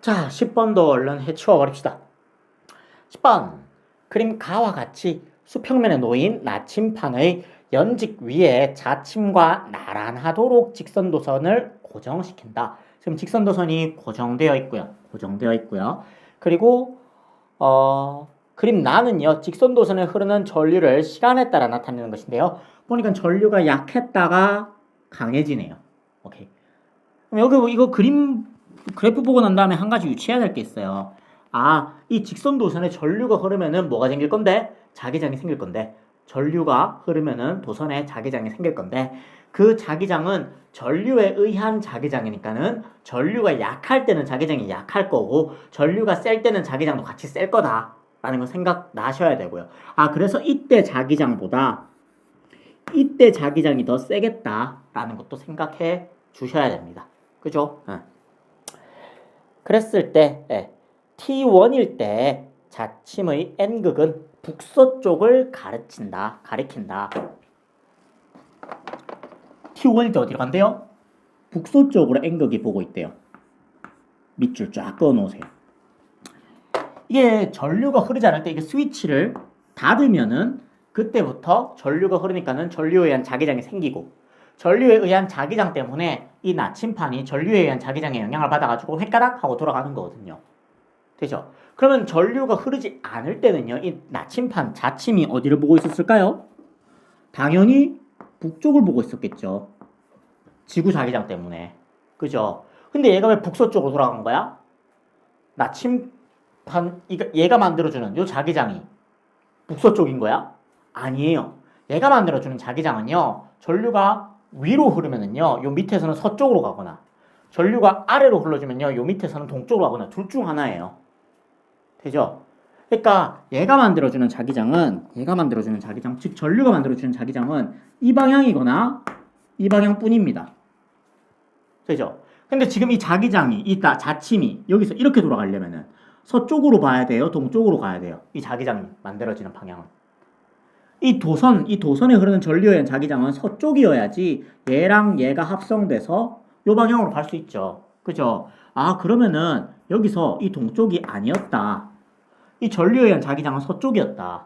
자, 10번도 얼른 해치워 버립시다. 10번. 그림 가와 같이 수평면에 놓인 나침판의 연직 위에 자침과 나란하도록 직선도선을 고정시킨다. 지금 직선도선이 고정되어 있고요. 그리고 그림 나는요. 직선도선에 흐르는 전류를 시간에 따라 나타내는 것인데요. 보니까 전류가 약했다가 강해지네요. 오케이. 그럼 여기 이거 그래프 보고 난 다음에 한 가지 유추해야 될 게 있어요. 아, 이 직선도선에 전류가 흐르면은 뭐가 생길 건데? 자기장이 생길 건데. 전류가 흐르면은 도선에 자기장이 생길 건데, 그 자기장은 전류에 의한 자기장이니까는 전류가 약할 때는 자기장이 약할 거고, 전류가 셀 때는 자기장도 같이 셀 거다. 라는 거 생각나셔야 되고요. 아, 그래서 이때 자기장보다 이때 자기장이 더 세겠다라는 것도 생각해 주셔야 됩니다. 그죠? 그랬을 때 T1일 때 자침의 N극은 북서쪽을 가리킨다. T1일 때 어디로 간대요? 북서쪽으로 N극이 보고 있대요. 밑줄 쫙 그어 놓으세요. 이게 전류가 흐르지 않을 때 이게 스위치를 닫으면은 그때부터 전류가 흐르니까는 전류에 의한 자기장이 생기고, 전류에 의한 자기장 때문에 이 나침판이 전류에 의한 자기장에 영향을 받아가지고 획가닥 하고 돌아가는 거거든요. 되죠? 그러면 전류가 흐르지 않을 때는요, 이 나침판 자침이 어디를 보고 있었을까요? 당연히 북쪽을 보고 있었겠죠. 지구 자기장 때문에. 그죠? 근데 얘가 왜 북서쪽으로 돌아간 거야? 나침판, 얘가 만들어주는 요 자기장이 북서쪽인 거야? 아니에요. 얘가 만들어주는 자기장은요, 전류가 위로 흐르면은요, 요 밑에서는 서쪽으로 가거나, 전류가 아래로 흘러주면요, 요 밑에서는 동쪽으로 가거나, 둘 중 하나예요. 되죠? 그러니까 얘가 만들어주는 자기장, 즉 전류가 만들어주는 자기장은 이 방향이거나 이 방향뿐입니다. 되죠? 근데 지금 이 자기장이, 자침이 여기서 이렇게 돌아가려면은 서쪽으로 봐야 돼요? 동쪽으로 가야 돼요? 이 자기장이 만들어지는 방향은. 이 도선에 흐르는 전류에 의한 자기장은 서쪽이어야지 얘랑 얘가 합성돼서 요 방향으로 갈 수 있죠. 그죠? 아, 그러면은 여기서 이 동쪽이 아니었다. 이 전류에 의한 자기장은 서쪽이었다.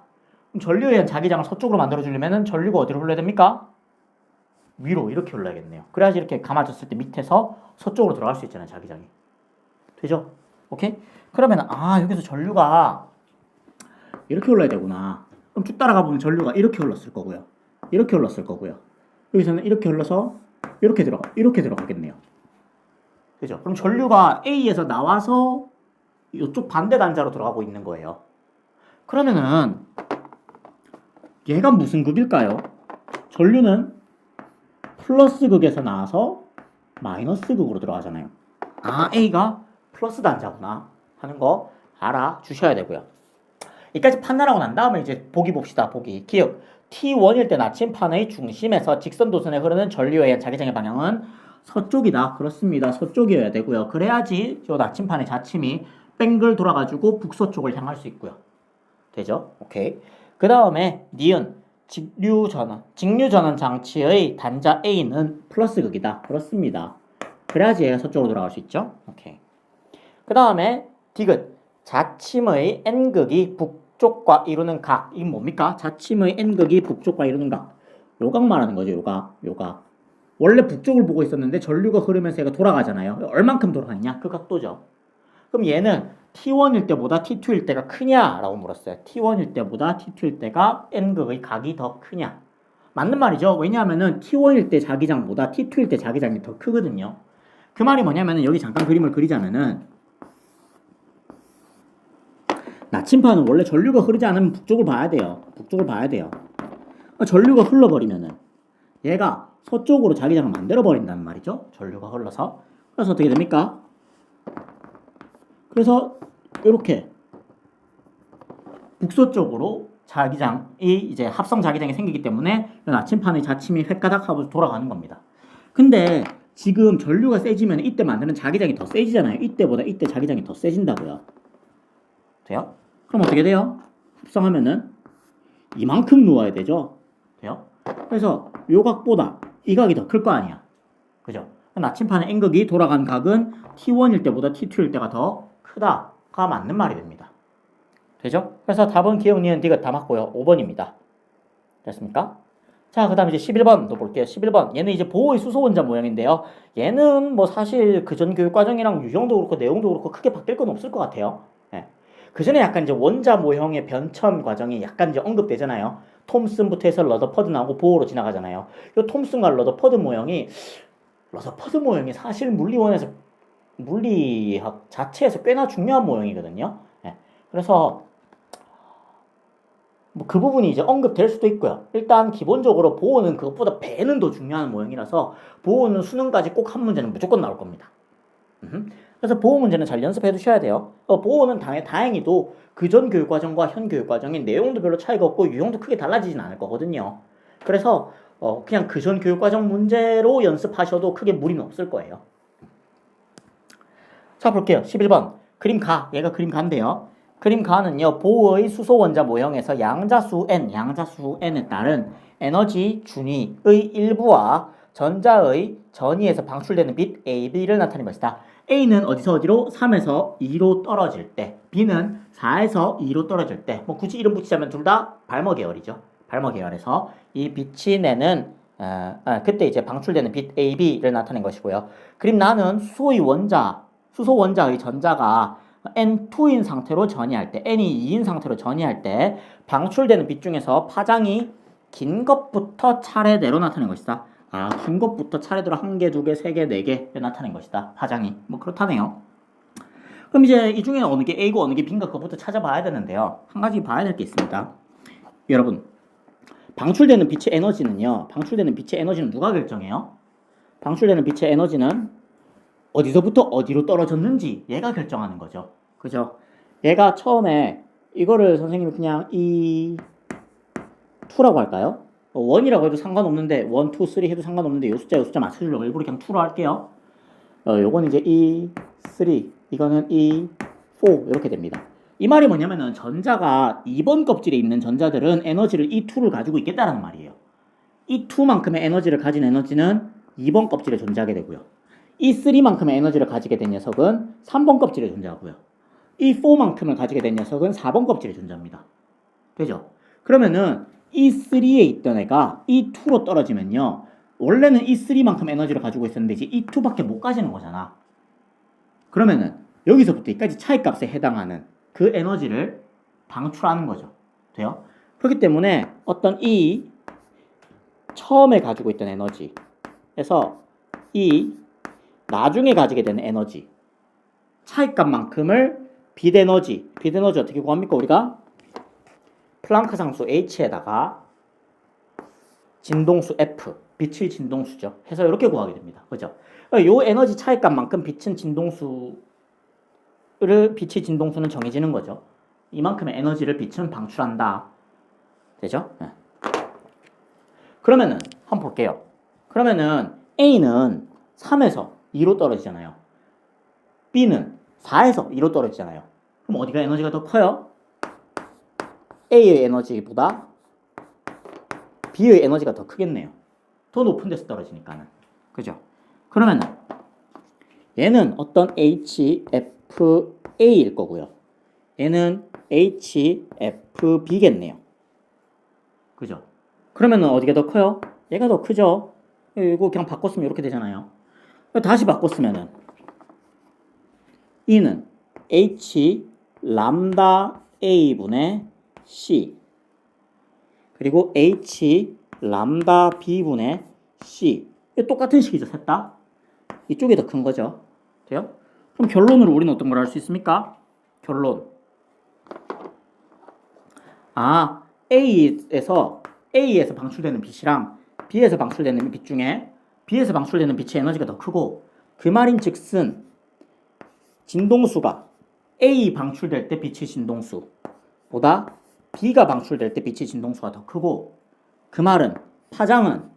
그럼 전류에 의한 자기장을 서쪽으로 만들어주려면은 전류가 어디로 흘러야 됩니까? 위로 이렇게 흘러야겠네요. 그래야지 이렇게 감아졌을 때 밑에서 서쪽으로 들어갈 수 있잖아요, 자기장이. 되죠? 오케이? 그러면 여기서 전류가 이렇게 흘러야 되구나. 그럼 쭉 따라가 보면 전류가 이렇게 흘렀을 거고요. 여기서는 이렇게 흘러서 이렇게 들어가겠네요. 그죠? 그럼 전류가 A에서 나와서 이쪽 반대 단자로 들어가고 있는 거예요. 그러면은 얘가 무슨 극일까요? 전류는 플러스 극에서 나와서 마이너스 극으로 들어가잖아요. A가 플러스 단자구나 하는 거 알아주셔야 되고요. 여기까지 판단하고 난 다음에 이제 보기 봅시다. 기억. T1일 때 나침판의 중심에서 직선도선에 흐르는 전류에 의한 자기장의 방향은 서쪽이다. 그렇습니다. 서쪽이어야 되고요. 그래야지 저 나침판의 자침이 뺑글 돌아가지고 북서쪽을 향할 수 있고요. 되죠? 오케이. 그 다음에 니은 직류전원 장치의 단자 A는 플러스 극이다. 그렇습니다. 그래야지 얘가 서쪽으로 돌아갈 수 있죠. 오케이. 그 다음에 디귿 자침의 N극이 북쪽과 이루는 각. 이게 뭡니까? 자침의 N극이 북쪽과 이루는 각. 요각 말하는 거죠. 요각. 원래 북쪽을 보고 있었는데 전류가 흐르면서 얘가 돌아가잖아요. 얼만큼 돌아가냐? 그 각도죠. 그럼 얘는 T1일 때보다 T2일 때가 크냐라고 물었어요. T1일 때보다 T2일 때가 N극의 각이 더 크냐? 맞는 말이죠. 왜냐하면은 T1일 때 자기장보다 T2일 때 자기장이 더 크거든요. 그 말이 뭐냐면은 여기 잠깐 그림을 그리자면은 나침판은 원래 전류가 흐르지 않으면 북쪽을 봐야 돼요. 전류가 흘러버리면은 얘가 서쪽으로 자기장을 만들어버린다는 말이죠. 전류가 흘러서. 그래서 어떻게 됩니까? 그래서 이렇게 북서쪽으로 자기장이 이제 합성 자기장이 생기기 때문에 나침판의 자침이 획가닥 하고 돌아가는 겁니다. 근데 지금 전류가 세지면 이때 만드는 자기장이 더 세지잖아요. 이때보다 이때 자기장이 더 세진다고요. 돼요? 그럼 어떻게 돼요? 합성하면은 이만큼 누워야 되죠. 돼요? 그래서 요 각보다 이 각이 더 클 거 아니야. 그죠? 나침판의 N극이 돌아간 각은 T1일 때보다 T2일 때가 더 크다가 맞는 말이 됩니다. 되죠? 그래서 답은 기억, 니은, 디귿 다 맞고요. 5번입니다. 됐습니까? 자, 그 다음에 이제 11번도 볼게요. 11번. 얘는 이제 보호의 수소 원자 모형인데요. 얘는 뭐 사실 그전 교육과정이랑 유형도 그렇고 내용도 그렇고 크게 바뀔 건 없을 것 같아요. 예. 그 전에 약간 이제 원자 모형의 변천 과정이 약간 이제 언급되잖아요. 톰슨부터 해서 러더퍼드 나오고 보호로 지나가잖아요. 이 톰슨과 러더퍼드 모형이 사실 물리학 자체에서 꽤나 중요한 모형이거든요. 예. 그래서 뭐 그 부분이 이제 언급될 수도 있고요. 일단 기본적으로 보호는 그것보다 배는 더 중요한 모형이라서 보호는 수능까지 꼭 한 문제는 무조건 나올 겁니다. 그래서 보호 문제는 잘 연습해 두셔야 돼요. 보호는 다행히도 그전 교육과정과 현 교육과정의 내용도 별로 차이가 없고 유형도 크게 달라지진 않을 거거든요. 그래서 그냥 그전 교육과정 문제로 연습하셔도 크게 무리는 없을 거예요. 자, 볼게요. 11번. 그림 가. 얘가 그림 가인데요. 그림 가는요. 보호의 수소 원자 모형에서 양자수 n에 따른 에너지 준위의 일부와 전자의 전위에서 방출되는 빛 AB를 나타낸 것이다. A는 어디서 어디로? 3에서 2로 떨어질 때, B는 4에서 2로 떨어질 때, 뭐 굳이 이름 붙이자면 둘 다 발머 계열이죠. 발머 계열에서 이 빛이 내는 그때 이제 방출되는 빛 AB를 나타낸 것이고요. 그림 나는 수소 원자의 전자가 N2인 상태로 전이할 때, N이 2인 상태로 전이할 때 방출되는 빛 중에서 파장이 긴 것부터 차례대로 나타낸 것이다. 긴 것부터 차례대로 1개, 2개, 3개, 4개 나타낸 것이다. 파장이. 뭐 그렇다네요. 그럼 이제 이 중에 어느 게 A고 어느 게 B인가 그것부터 찾아봐야 되는데요. 한 가지 봐야 될 게 있습니다. 여러분, 방출되는 빛의 에너지는 누가 결정해요? 방출되는 빛의 에너지는 어디서부터 어디로 떨어졌는지 얘가 결정하는 거죠. 그죠? 얘가 처음에 이거를 선생님이 그냥 E2라고 할까요? 1이라고 해도 상관없는데 1, 2, 3 해도 상관없는데 요 숫자 맞춰주려고 일부러 그냥 2로 할게요. 요건 이제 E3, 이거는 E4 이렇게 됩니다. 이 말이 뭐냐면은 전자가 2번 껍질에 있는 전자들은 에너지를 E2를 가지고 있겠다라는 말이에요. E2만큼의 에너지를 가진 에너지는 2번 껍질에 존재하게 되고요. E3만큼의 에너지를 가지게 된 녀석은 3번 껍질에 존재하고요. E4만큼을 가지게 된 녀석은 4번 껍질에 존재합니다. 되죠? 그러면은 E3에 있던 애가 E2로 떨어지면요. 원래는 E3만큼 에너지를 가지고 있었는데 이제 E2밖에 못 가지는 거잖아. 그러면은 여기서부터 여기까지 차이값에 해당하는 그 에너지를 방출하는 거죠. 돼요? 그렇기 때문에 어떤 E 처음에 가지고 있던 에너지에서 E 나중에 가지게 되는 에너지 차이값만큼을 빛에너지 어떻게 구합니까? 우리가 플랑크 상수 H에다가 진동수 F, 빛의 진동수죠. 해서 이렇게 구하게 됩니다. 그죠? 요 에너지 차이값만큼 빛의 진동수는 정해지는 거죠. 이만큼의 에너지를 빛은 방출한다. 되죠? 네. 그러면은 한번 볼게요. 그러면은 A는 3에서 2로 떨어지잖아요. B는 4에서 2로 떨어지잖아요. 그럼 어디가 에너지가 더 커요? A의 에너지보다 B의 에너지가 더 크겠네요. 더 높은 데서 떨어지니까는. 그죠? 그러면은 얘는 어떤 HFA일 거고요. 얘는 HFB겠네요. 그죠? 그러면은 어디가 더 커요? 얘가 더 크죠? 이거 그냥 바꿨으면 이렇게 되잖아요. 다시 바꿨으면은 E는 H 람다 A분의 C 그리고 H 람다 B분의 C 똑같은 식이죠. 셋 다. 이쪽이 더 큰 거죠. 돼요? 그럼 결론으로 우리는 어떤 걸 할 수 있습니까? 결론. A에서 방출되는 빛이랑 B에서 방출되는 빛 중에 B에서 방출되는 빛의 에너지가 더 크고 그 말인 즉슨 진동수가 A 방출될 때 빛의 진동수보다 B가 방출될 때 빛의 진동수가 더 크고 그 말은 파장은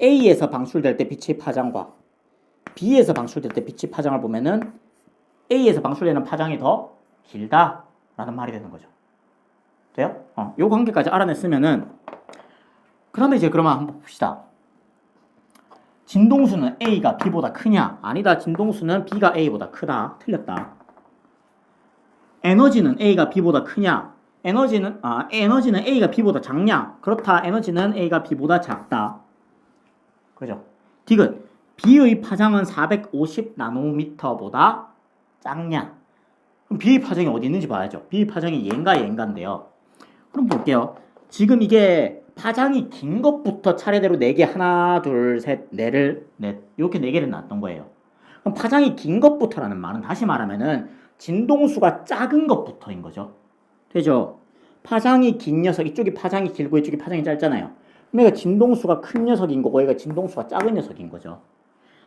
A에서 방출될 때 빛의 파장과 B에서 방출될 때 빛의 파장을 보면은 A에서 방출되는 파장이 더 길다라는 말이 되는 거죠. 돼요? 요 관계까지 알아냈으면은 그 다음에 이제 그러면 한번 봅시다. 진동수는 A가 B보다 크냐? 아니다. 진동수는 B가 A보다 크다. 틀렸다. 에너지는 A가 B보다 크냐? 에너지는 A가 B보다 작냐? 그렇다. 에너지는 A가 B보다 작다. 그죠? 디귿. B의 파장은 450 나노미터보다 작냐? 그럼 B의 파장이 어디 있는지 봐야죠. B의 파장이 얘인가 얘인가인데요. 그럼 볼게요. 지금 이게 파장이 긴 것부터 차례대로 4개 하나 둘 셋 넷을 넷 이렇게 4개를 놨던 거예요. 그럼 파장이 긴 것부터라는 말은 다시 말하면은 진동수가 작은 것부터인 거죠. 되죠? 파장이 긴 녀석 이쪽이 파장이 길고 이쪽이 파장이 짧잖아요. 그럼 얘가 진동수가 큰 녀석인 거고 얘가 진동수가 작은 녀석인 거죠.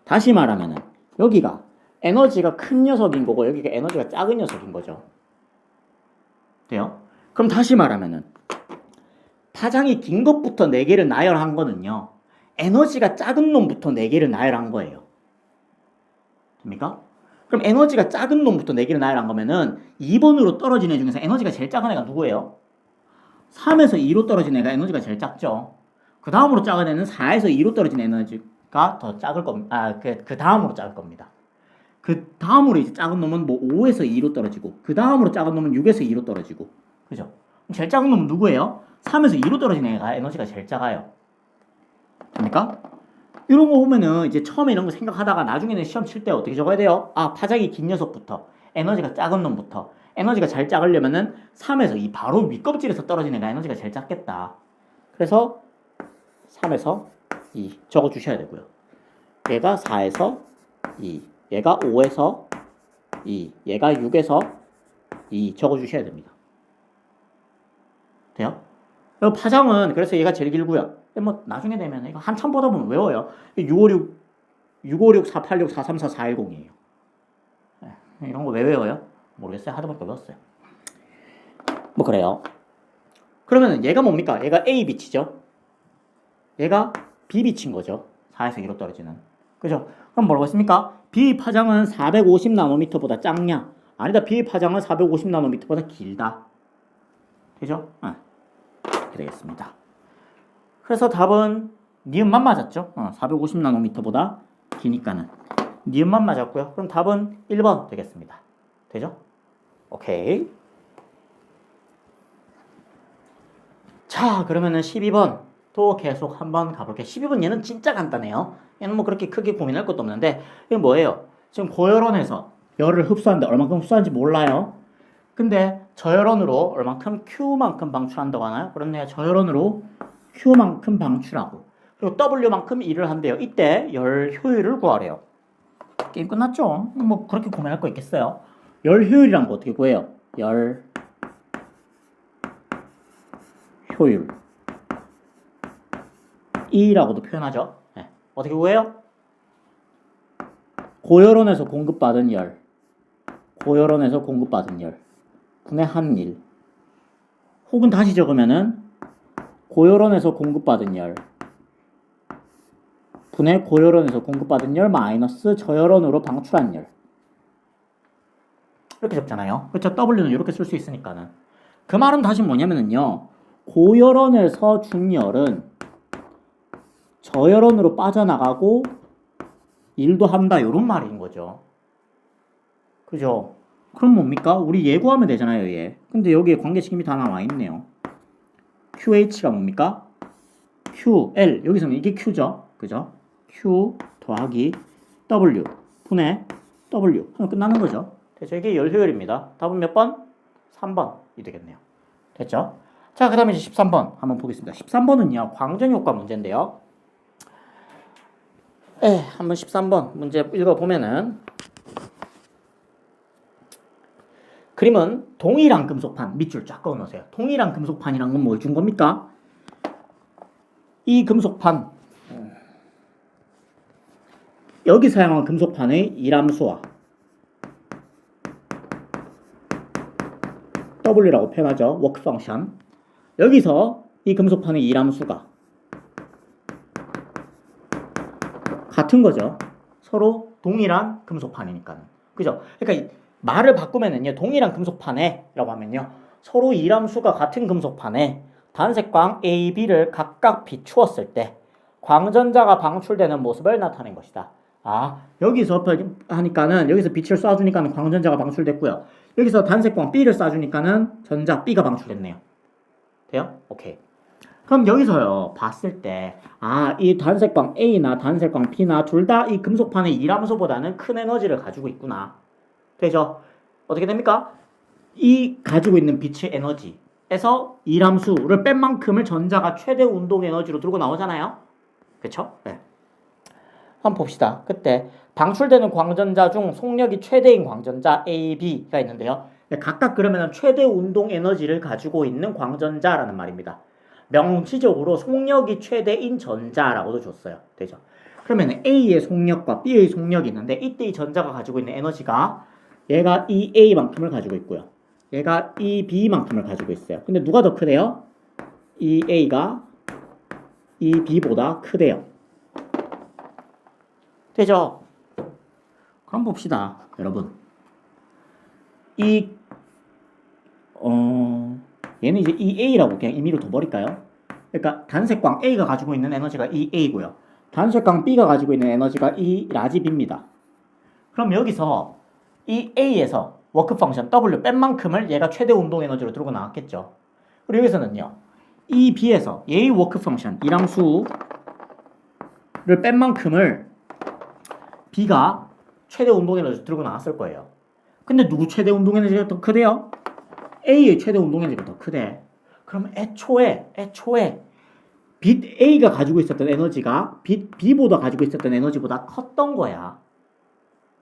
다시 말하면은 여기가 에너지가 큰 녀석인 거고 여기가 에너지가 작은 녀석인 거죠. 돼요? 그럼 다시 말하면은 파장이 긴 것부터 4개를 나열한 거는요. 에너지가 작은 놈부터 4개를 나열한 거예요. 됩니까? 그럼 에너지가 작은 놈부터 4개를 나열한 거면은 2번으로 떨어진 애 중에서 에너지가 제일 작은 애가 누구예요? 3에서 2로 떨어진 애가 에너지가 제일 작죠. 그 다음으로 작은 애는 4에서 2로 떨어진 에너지가 더 작을 겁니다. 그 다음으로 작을 겁니다. 그 다음으로 이제 작은 놈은 뭐 5에서 2로 떨어지고 그 다음으로 작은 놈은 6에서 2로 떨어지고 그죠? 제일 작은 놈은 누구예요? 3에서 2로 떨어진 애가 에너지가 제일 작아요. 됩니까? 이런 거 보면은 이제 처음에 이런 거 생각하다가 나중에는 시험 칠 때 어떻게 적어야 돼요? 아, 파장이 긴 녀석부터 에너지가 작은 놈부터 에너지가 잘 작으려면은 3에서 2 바로 윗껍질에서 떨어진 애가 에너지가 제일 작겠다. 그래서 3에서 2 적어 주셔야 되고요. 얘가 4에서 2 얘가 5에서 2 얘가 6에서 2 적어 주셔야 됩니다. 돼요? 파장은 그래서 얘가 제일 길고요. 뭐 나중에 되면 이거 한참 보다 보면 외워요. 656, 486, 434, 410이에요. 이런 거 왜 외워요? 모르겠어요. 하다 보니까 외웠어요. 뭐 그래요. 그러면 얘가 뭡니까? 얘가 A 빛이죠. 얘가 B 빛인 거죠. 4에서 2로 떨어지는. 그죠? 그럼 뭐라고 했습니까? B 파장은 450 나노미터보다 작냐? 아니다. B 파장은 450 나노미터보다 길다. 되죠? 이렇게 되겠습니다. 그래서 답은 니은만 맞았죠. 450 나노미터보다 기니까는 니은만 맞았고요. 그럼 답은 1번 되겠습니다. 되죠? 오케이. 자, 그러면은 12번 또 계속 한번 가볼게요. 12번 얘는 진짜 간단해요. 얘는 뭐 그렇게 크게 고민할 것도 없는데 이건 뭐예요? 지금 고열원에서 열을 흡수하는데 얼만큼 흡수하는지 몰라요. 근데 저열원으로 얼만큼 Q만큼 방출한다고 하나요? 그렇네요. 저열원으로 Q만큼 방출하고 그리고 W만큼 일을 한대요. 이때 열 효율을 구하래요. 게임 끝났죠? 뭐 그렇게 고민할 거 있겠어요? 열 효율이란 거 어떻게 구해요? 열 효율 E라고도 표현하죠. 네. 어떻게 구해요? 고열원에서 공급받은 열 고열원에서 공급받은 열 분의 한일 혹은 다시 적으면은 고열원에서 공급받은 열 분의 고열원에서 공급받은 열 마이너스 저열원으로 방출한 열 이렇게 적잖아요. 그렇죠? W는 이렇게 쓸 수 있으니까는 그 말은 다시 뭐냐면은요 고열원에서 준 열은 저열원으로 빠져나가고 일도 한다 이런 말인 거죠. 그죠? 그럼 뭡니까? 우리 예구하면 되잖아요, 얘. 근데 여기에 관계식임이 다 나와 있네요. QH가 뭡니까? QL. 여기서는 이게 Q죠. 그죠? Q 더하기 W 분의 W. 하면 끝나는 거죠. 됐죠? 이게 열 효율입니다. 답은 몇 번? 3번이 되겠네요. 됐죠? 자, 그 다음에 이제 13번 한번 보겠습니다. 13번은요, 광전효과 문제인데요. 한번 13번 문제 읽어보면은 그림은 동일한 금속판 밑줄 쫙 그어 놓으세요. 동일한 금속판이란 건 뭘 준 겁니까? 이 금속판 여기 사용한 금속판의 일함수와 W라고 표현하죠. 워크 펑션. 여기서 이 금속판의 일함수가 같은 거죠. 서로 동일한 금속판이니까. 그죠? 그러니까 말을 바꾸면은요, 동일한 금속판에 라고 하면요, 서로 일함수가 같은 금속판에 단색광 A, B를 각각 비추었을 때 광전자가 방출되는 모습을 나타낸 것이다. 아, 여기서 하니까는 여기서 빛을 쏴주니까는 광전자가 방출됐고요. 여기서 단색광 B를 쏴주니까는 전자 B가 방출됐네요. 돼요? 오케이. 그럼 여기서요 봤을 때 이 단색광 A나 단색광 B나 둘 다 이 금속판의 이람수보다는 큰 에너지를 가지고 있구나. 되죠? 어떻게 됩니까? 이 가지고 있는 빛의 에너지에서 이람수를 뺀 만큼을 전자가 최대 운동 에너지로 들고 나오잖아요. 그쵸? 네. 한번 봅시다. 그때 방출되는 광전자 중 속력이 최대인 광전자 A, B가 있는데요. 각각 그러면 최대 운동 에너지를 가지고 있는 광전자라는 말입니다. 명시적으로 속력이 최대인 전자라고도 줬어요. 되죠? 그러면 A의 속력과 B의 속력이 있는데 이때 이 전자가 가지고 있는 에너지가 얘가 이 A만큼을 가지고 있고요. 얘가 이 B만큼을 가지고 있어요. 근데 누가 더 크대요? 이 A가 이 B보다 크대요. 되죠? 그럼 봅시다. 여러분. 얘는 이제 EA라고 그냥 임의로 둬버릴까요? 그러니까 단색광 A가 가지고 있는 에너지가 EA고요. 단색광 B가 가지고 있는 에너지가 E 라지 B입니다. 그럼 여기서 이 A에서 워크 펑션 W 뺀 만큼을 얘가 최대 운동 에너지로 들고 나왔겠죠. 그리고 여기서는요. 이 B에서 얘의 워크 펑션 이람수를 뺀 만큼을 B가 최대 운동 에너지로 들고 나왔을 거예요. 근데 누구 최대 운동 에너지가 더 크대요? A의 최대 운동 에너지가 더 크대. 그럼 애초에 빛 A가 가지고 있었던 에너지가 빛 B보다 가지고 있었던 에너지보다 컸던 거야.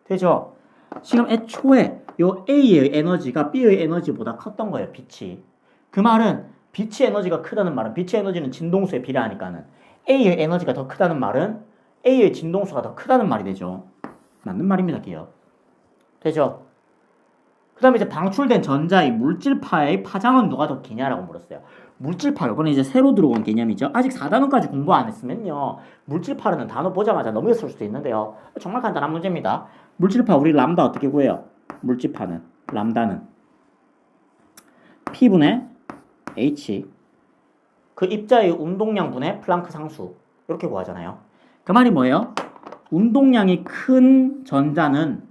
되죠? 지금 애초에 요 A의 에너지가 B의 에너지보다 컸던 거예요. 빛이. 그 말은 빛의 에너지가 크다는 말은 빛의 에너지는 진동수에 비례하니까는 A의 에너지가 더 크다는 말은 A의 진동수가 더 크다는 말이 되죠. 맞는 말입니다. 기억. 되죠? 그 다음에 이제 방출된 전자의 물질파의 파장은 누가 더 기냐라고 물었어요. 물질파, 이번에 이제 새로 들어온 개념이죠. 아직 4단원까지 공부 안 했으면요. 물질파라는 단어 보자마자 넘겼을 수도 있는데요. 정말 간단한 문제입니다. 물질파, 우리 람다 어떻게 구해요? 물질파는, 람다는 P분의 H, 그 입자의 운동량분의 플랑크 상수, 이렇게 구하잖아요. 그 말이 뭐예요? 운동량이 큰 전자는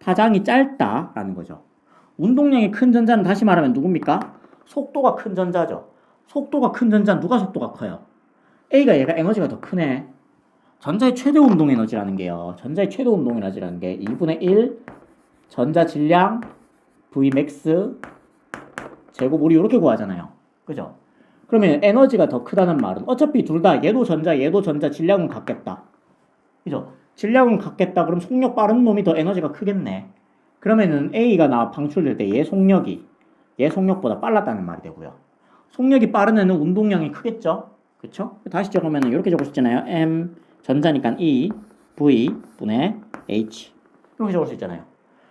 파장이 짧다라는 거죠. 운동량이 큰 전자는 다시 말하면 누굽니까? 속도가 큰 전자죠. 속도가 큰 전자는 누가 속도가 커요? A가 얘가 에너지가 더 크네. 전자의 최대 운동 에너지라는 게요. 전자의 최대 운동 에너지라는 게 2분의 1 전자 질량 Vmax 제곱 우리 이렇게 구하잖아요. 그죠? 그러면 에너지가 더 크다는 말은 어차피 둘 다 얘도 전자 질량은 같겠다. 그죠? 질량은 같겠다. 그럼 속력 빠른 놈이 더 에너지가 크겠네. 그러면은 A가 방출될 때 얘 속력보다 빨랐다는 말이 되고요. 속력이 빠른 애는 운동량이 크겠죠? 그쵸? 다시 적으면 이렇게 적을 수 있잖아요. M 전자니까 E V 분의 H 이렇게 적을 수 있잖아요.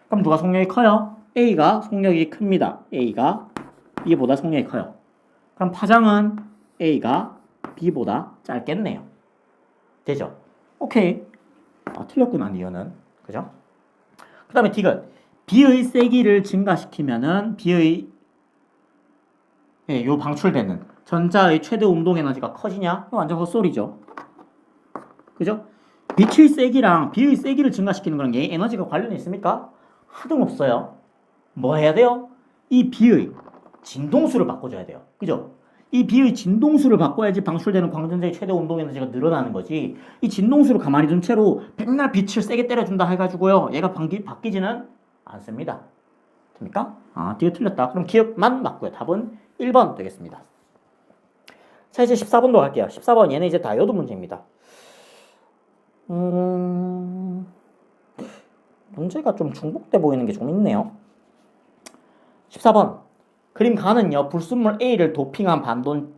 그럼 누가 속력이 커요? A가 속력이 큽니다. A가 B보다 속력이 커요. 그럼 파장은 A가 B보다 짧겠네요. 되죠? 오케이. 틀렸구나, 이거는. 그죠? 그 다음에 D가 B의 세기를 증가시키면은 요 방출되는 전자의 최대 운동 에너지가 커지냐? 완전 헛소리죠. 그죠? 빛의 세기랑 B의 세기를 증가시키는 거랑 얘 에너지가 관련이 있습니까? 하등 없어요. 뭐 해야 돼요? 이 B의 진동수를 바꿔줘야 돼요. 그죠? 이 B의 진동수를 바꿔야지 방출되는 광전자의 최대 운동 에너지가 늘어나는 거지. 이 진동수를 가만히 둔 채로 백날 빛을 세게 때려준다 해가지고요. 얘가 바뀌지는 않습니다. 됩니까? 뒤에 틀렸다. 그럼 기억만 맞고요. 답은 1번 되겠습니다. 자, 이제 14번도 갈게요. 14번 얘는 이제 다이오드 문제입니다. 문제가 좀 중복돼 보이는 게 좀 있네요. 14번 그림 가는요. 불순물 A를 도핑한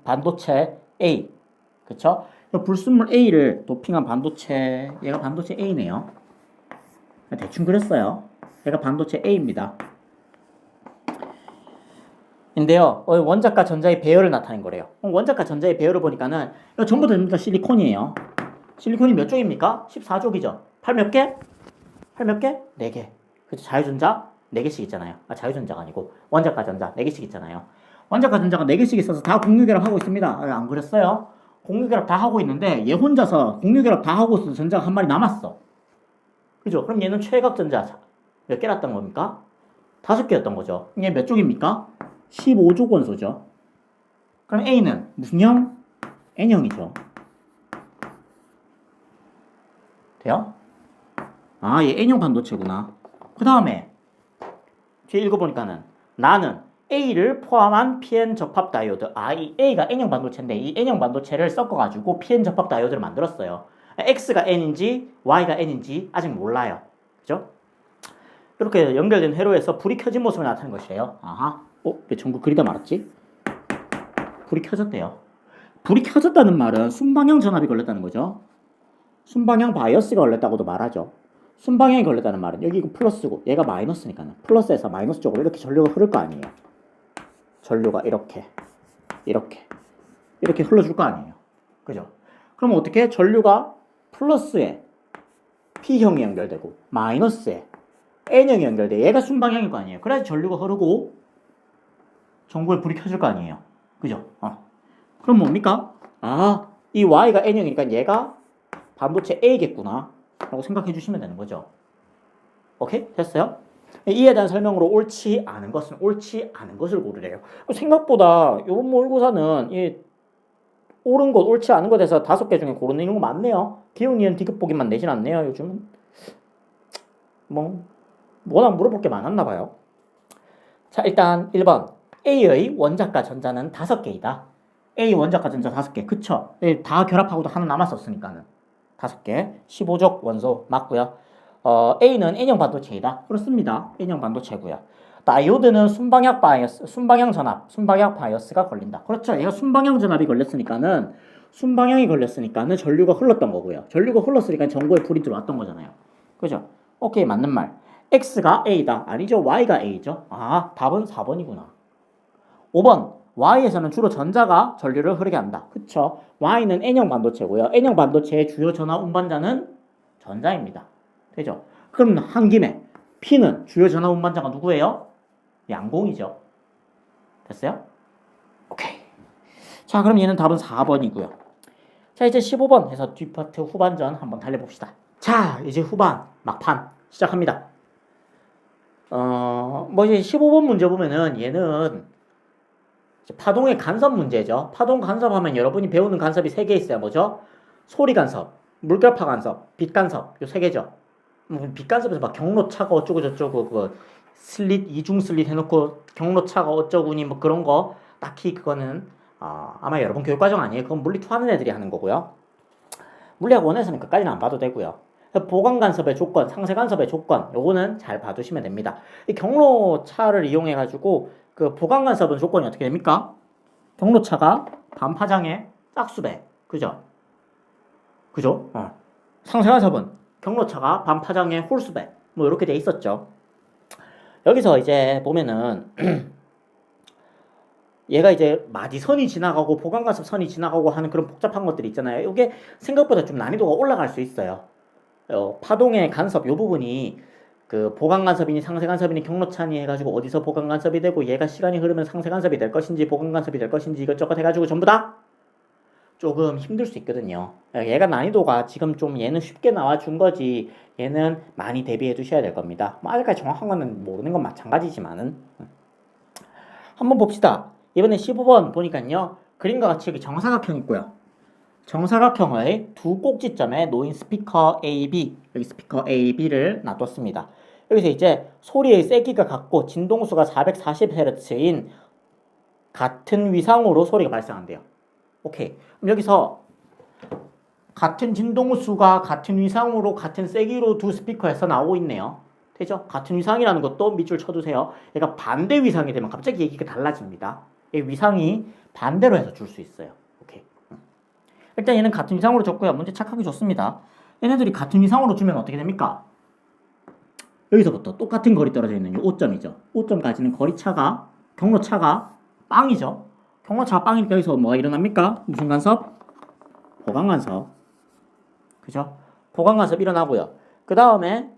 반도체 A. 그쵸? 불순물 A를 도핑한 반도체, 얘가 반도체 A네요. 대충 그렸어요. 얘가 반도체 A입니다. 인데요. 원자과 전자의 배열을 나타낸 거래요. 원자과 전자의 배열을 보니까는 이거 전부 다 실리콘이에요. 실리콘이 몇 쪽입니까? 14쪽이죠. 팔 몇 개? 4개. 그쵸? 자유전자 4개씩 있잖아요. 자유전자가 아니고 원자과 전자 4개씩 있잖아요. 원자과 전자가 4개씩 있어서 다 공유결합하고 있습니다. 안 그랬어요? 공유결합 다 하고 있는데 얘 혼자서 공유결합 다 하고 있어서 전자가 한 마리 남았어. 그죠? 그럼 얘는 최각 전자 몇 개였던 겁니까? 5개였던 거죠. 얘 몇 쪽입니까? 15족 원소죠. 그럼 A는 무슨 형? N형이죠. 돼요? 아, 얘 N형 반도체구나. 그 다음에 뒤에 읽어보니까는 나는 A를 포함한 PN 접합 다이오드. 아, 이 A가 N형 반도체인데 이 N형 반도체를 섞어가지고 PN 접합 다이오드를 만들었어요. X가 N인지 Y가 N인지 아직 몰라요. 그죠? 이렇게 연결된 회로에서 불이 켜진 모습을 나타낸 것이에요. 아하. 왜 전구 그리다 말았지? 불이 켜졌대요. 불이 켜졌다는 말은 순방향 전압이 걸렸다는 거죠. 순방향 바이어스가 걸렸다고도 말하죠. 순방향이 걸렸다는 말은 여기 이거 플러스고 얘가 마이너스니까는 플러스에서 마이너스 쪽으로 이렇게 전류가 흐를 거 아니에요. 전류가 이렇게 흘러줄 거 아니에요. 그죠? 그럼 어떻게? 전류가 플러스에 P형이 연결되고 마이너스에 N형이 연결돼. 얘가 순방향일 거 아니에요. 그래서 전류가 흐르고 전구에 불이 켜질 거 아니에요. 그죠? 그럼 뭡니까? 아, 이 Y가 N형이니까 얘가 반도체 A겠구나 라고 생각해 주시면 되는 거죠. 오케이? 됐어요? 이에 대한 설명으로 옳지 않은 것은 옳지 않은 것을 고르래요. 생각보다 이번 모의고사는 이 옳은 것, 옳지 않은 것에서 5개 중에 고르는 거 많네요. 기운, 이은, 디귿 보기만 내진 않네요. 요즘은 워낙 물어볼 게 많았나 봐요. 자, 일단 1번 A의 원자가 전자는 5개이다. A 원자가 전자 5개. 그쵸? 다 결합하고도 하나 남았었으니까는 5개. 15족 원소 맞고요. A는 N형 반도체이다. 그렇습니다. N형 반도체고요. 다이오드는 순방향 전압, 순방향 바이어스가 걸린다. 그렇죠. 얘가 순방향 전압이 걸렸으니까는 순방향이 걸렸으니까는 전류가 흘렀던 거고요. 전류가 흘렀으니까 전구에 불이 들어왔던 거잖아요. 그죠? 오케이, 맞는 말. X가 A다. 아니죠. Y가 A죠. 아, 답은 4번이구나. 5번. Y에서는 주로 전자가 전류를 흐르게 한다. 그쵸? Y는 N형 반도체고요. N형 반도체의 주요 전화 운반자는 전자입니다. 되죠? 그럼 한 김에 P는 주요 전화 운반자가 누구예요? 양공이죠. 됐어요? 오케이. 자, 그럼 얘는 답은 4번이고요. 자, 이제 15번 해서 뒷파트 후반전 한번 달려봅시다. 자, 이제 후반 막판 시작합니다. 이제 15번 문제 보면은 얘는 파동의 간섭 문제죠. 파동 간섭하면 여러분이 배우는 간섭이 3개 있어요. 뭐죠? 소리 간섭, 물결파 간섭, 빛 간섭. 요 3개죠. 빛 간섭에서 막 경로차가 어쩌고 저쩌고 슬릿, 이중 슬릿 해놓고 경로차가 어쩌구니 뭐 그런 거 딱히 그거는 아마 여러분 교육과정 아니에요. 그건 물리 2 하는 애들이 하는 거고요. 물리학 1에서는 그까지는 안 봐도 되고요. 보강 간섭의 조건, 상세 간섭의 조건 요거는 잘 봐두시면 됩니다. 이 경로차를 이용해 가지고 그 보강 간섭은 조건이 어떻게 됩니까? 경로차가 반파장의 짝수배. 그죠? 상세 간섭은 경로차가 반파장의 홀수배. 뭐 이렇게 돼 있었죠. 여기서 이제 보면은 얘가 이제 마디선이 지나가고 보강간섭 선이 지나가고 하는 그런 복잡한 것들이 있잖아요. 이게 생각보다 좀 난이도가 올라갈 수 있어요. 파동의 간섭 요 부분이 그 보강간섭이니 상세간섭이니 경로차니 해가지고 어디서 보강간섭이 되고 얘가 시간이 흐르면 상세간섭이 될 것인지 보강간섭이 될 것인지 이것저것 해가지고 전부 다 조금 힘들 수 있거든요. 얘가 난이도가 지금 좀 얘는 쉽게 나와준 거지 얘는 많이 대비해 두셔야 될 겁니다. 뭐 아직까지 정확한 거는 모르는 건 마찬가지지만은 한번 봅시다. 이번에 15번 보니까요. 그림과 같이 여기 정사각형 있고요. 정사각형의 두 꼭지점에 놓인 스피커 A, B 여기 스피커 A, B를 놔뒀습니다. 여기서 이제 소리의 세기가 같고 진동수가 440Hz인 같은 위상으로 소리가 발생한대요. 오케이. 그럼 여기서 같은 진동수가 같은 위상으로 같은 세기로 두 스피커에서 나오고 있네요. 되죠? 같은 위상이라는 것도 밑줄 쳐두세요. 얘가 반대 위상이 되면 갑자기 얘기가 달라집니다. 이 위상이 반대로 해서 줄 수 있어요. 오케이. 일단 얘는 같은 위상으로 줬고요. 문제 착하게 줬습니다. 얘네들이 같은 위상으로 주면 어떻게 됩니까? 여기서부터 똑같은 거리 떨어져 있는 이 5점이죠. 5점까지는 거리차가 경로차가 빵이죠. 경로차가 빵이니까 여기서 뭐가 일어납니까? 무슨 간섭? 보강간섭. 그죠? 보강간섭 일어나고요. 그 다음에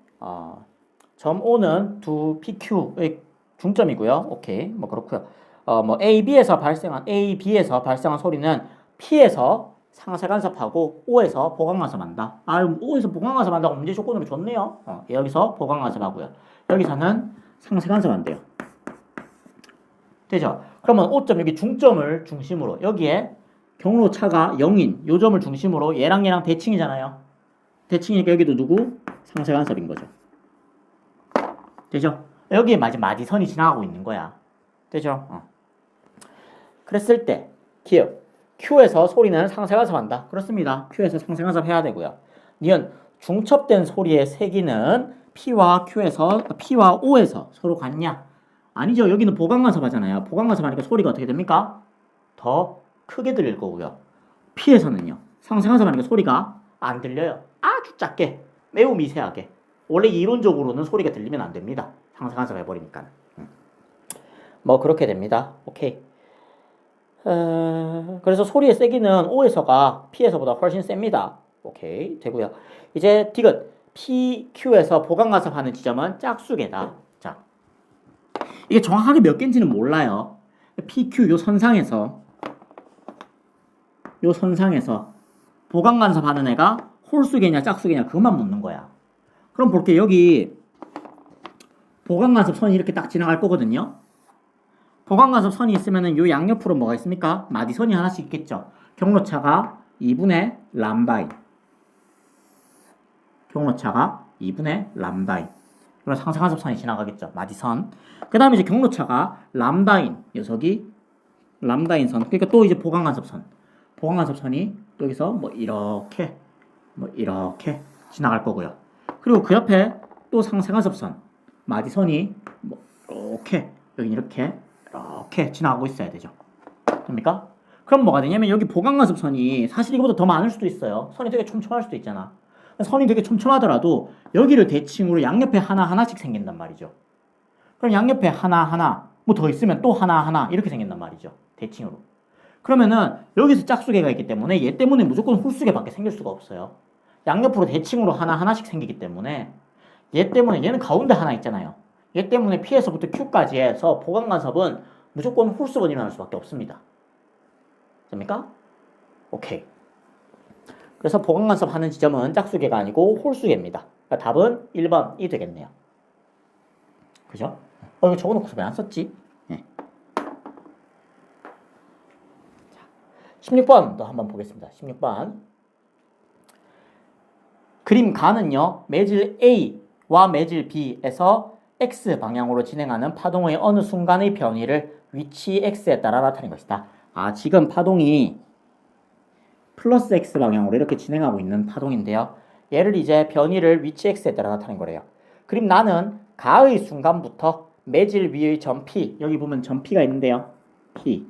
점 O는 두 PQ의 중점이고요. 오케이. 뭐 그렇고요. A, B에서 발생한 소리는 P에서 상쇄간섭하고 O에서 보강간섭한다. O에서 보강간섭한다고 문제 조건으로 줬네요. 여기서 보강간섭하고요. 여기서는 상쇄간섭한대요. 되죠? 그러면 O점 여기 중점을 중심으로 여기에 경로차가 0인 요 점을 중심으로 얘랑 얘랑 대칭이잖아요. 대칭이니까 여기도 누구? 상쇄간섭인 거죠. 되죠? 여기에 마지선이 지나가고 있는 거야. 되죠? 그랬을 때 기억 Q에서 소리는 상쇄간섭한다. 그렇습니다. Q에서 상쇄간섭 해야 되고요. 니은 중첩된 소리의 세기는 P와 O에서 서로 같냐? 아니죠. 여기는 보강간섭 하잖아요. 보강간섭 하니까 소리가 어떻게 됩니까? 더 크게 들릴 거고요. P에서는요. 상쇄간섭 하니까 소리가 안 들려요. 아주 작게, 매우 미세하게. 원래 이론적으로는 소리가 들리면 안 됩니다. 상쇄간섭 해버리니까. 뭐 그렇게 됩니다. 오케이. 그래서 소리의 세기는 O에서가 P에서보다 훨씬 셉니다. 오케이 되고요. 이제 디귿 PQ에서 보강간섭하는 지점은 짝수개다. 자, 이게 정확하게 몇 개인지는 몰라요. PQ 요 선상에서 보강간섭하는 애가 홀수개냐 짝수개냐 그것만 묻는 거야. 그럼 볼게. 여기 보강간섭 선이 이렇게 딱 지나갈 거거든요. 보강간섭 선이 있으면은 요 양옆으로 뭐가 있습니까? 마디선이 하나씩 있겠죠. 경로차가 2분의 람다인. 경로차가 2분의 람다인. 그럼 상쇄간섭 선이 지나가겠죠. 마디선. 그 다음에 이제 경로차가 람다인. 녀석이 람다인 선. 그러니까 또 이제 보강간섭 선. 보강간섭 선이 여기서 뭐 이렇게 지나갈 거고요. 그리고 그 옆에 또 상쇄간섭 선. 마디선이 뭐 이렇게 여기 이렇게 지나가고 있어야 되죠. 됩니까? 그럼 뭐가 되냐면 여기 보강간섭 선이 사실 이거보다 더 많을 수도 있어요. 선이 되게 촘촘할 수도 있잖아. 선이 되게 촘촘하더라도 여기를 대칭으로 양옆에 하나하나씩 생긴단 말이죠. 그럼 양옆에 하나하나 뭐 더 있으면 또 하나하나 이렇게 생긴단 말이죠. 대칭으로. 그러면은 여기서 짝수개가 있기 때문에 얘 때문에 무조건 홀수개밖에 생길 수가 없어요. 양옆으로 대칭으로 하나하나씩 생기기 때문에 얘 때문에 얘는 가운데 하나 있잖아요. 얘 때문에 P에서부터 Q까지 해서 보강간섭은 무조건 홀수번 일어날 수밖에 없습니다. 됩니까? 오케이. 그래서 보강간섭 하는 지점은 짝수개가 아니고 홀수개입니다. 그러니까 답은 1번이 되겠네요. 그죠? 이거 적어놓고서 왜 안 썼지? 네. 16번도 한번 보겠습니다. 16번. 그림 가는요, 매질 A와 매질 B에서 X 방향으로 진행하는 파동의 어느 순간의 변이를 위치 X에 따라 나타낸 것이다. 지금 파동이 플러스 X 방향으로 이렇게 진행하고 있는 파동인데요. 얘를 이제 변이를 위치 X에 따라 나타낸 거래요. 그림 나는 가의 순간부터 매질 위의 점 P, 여기 보면 점 P가 있는데요. P.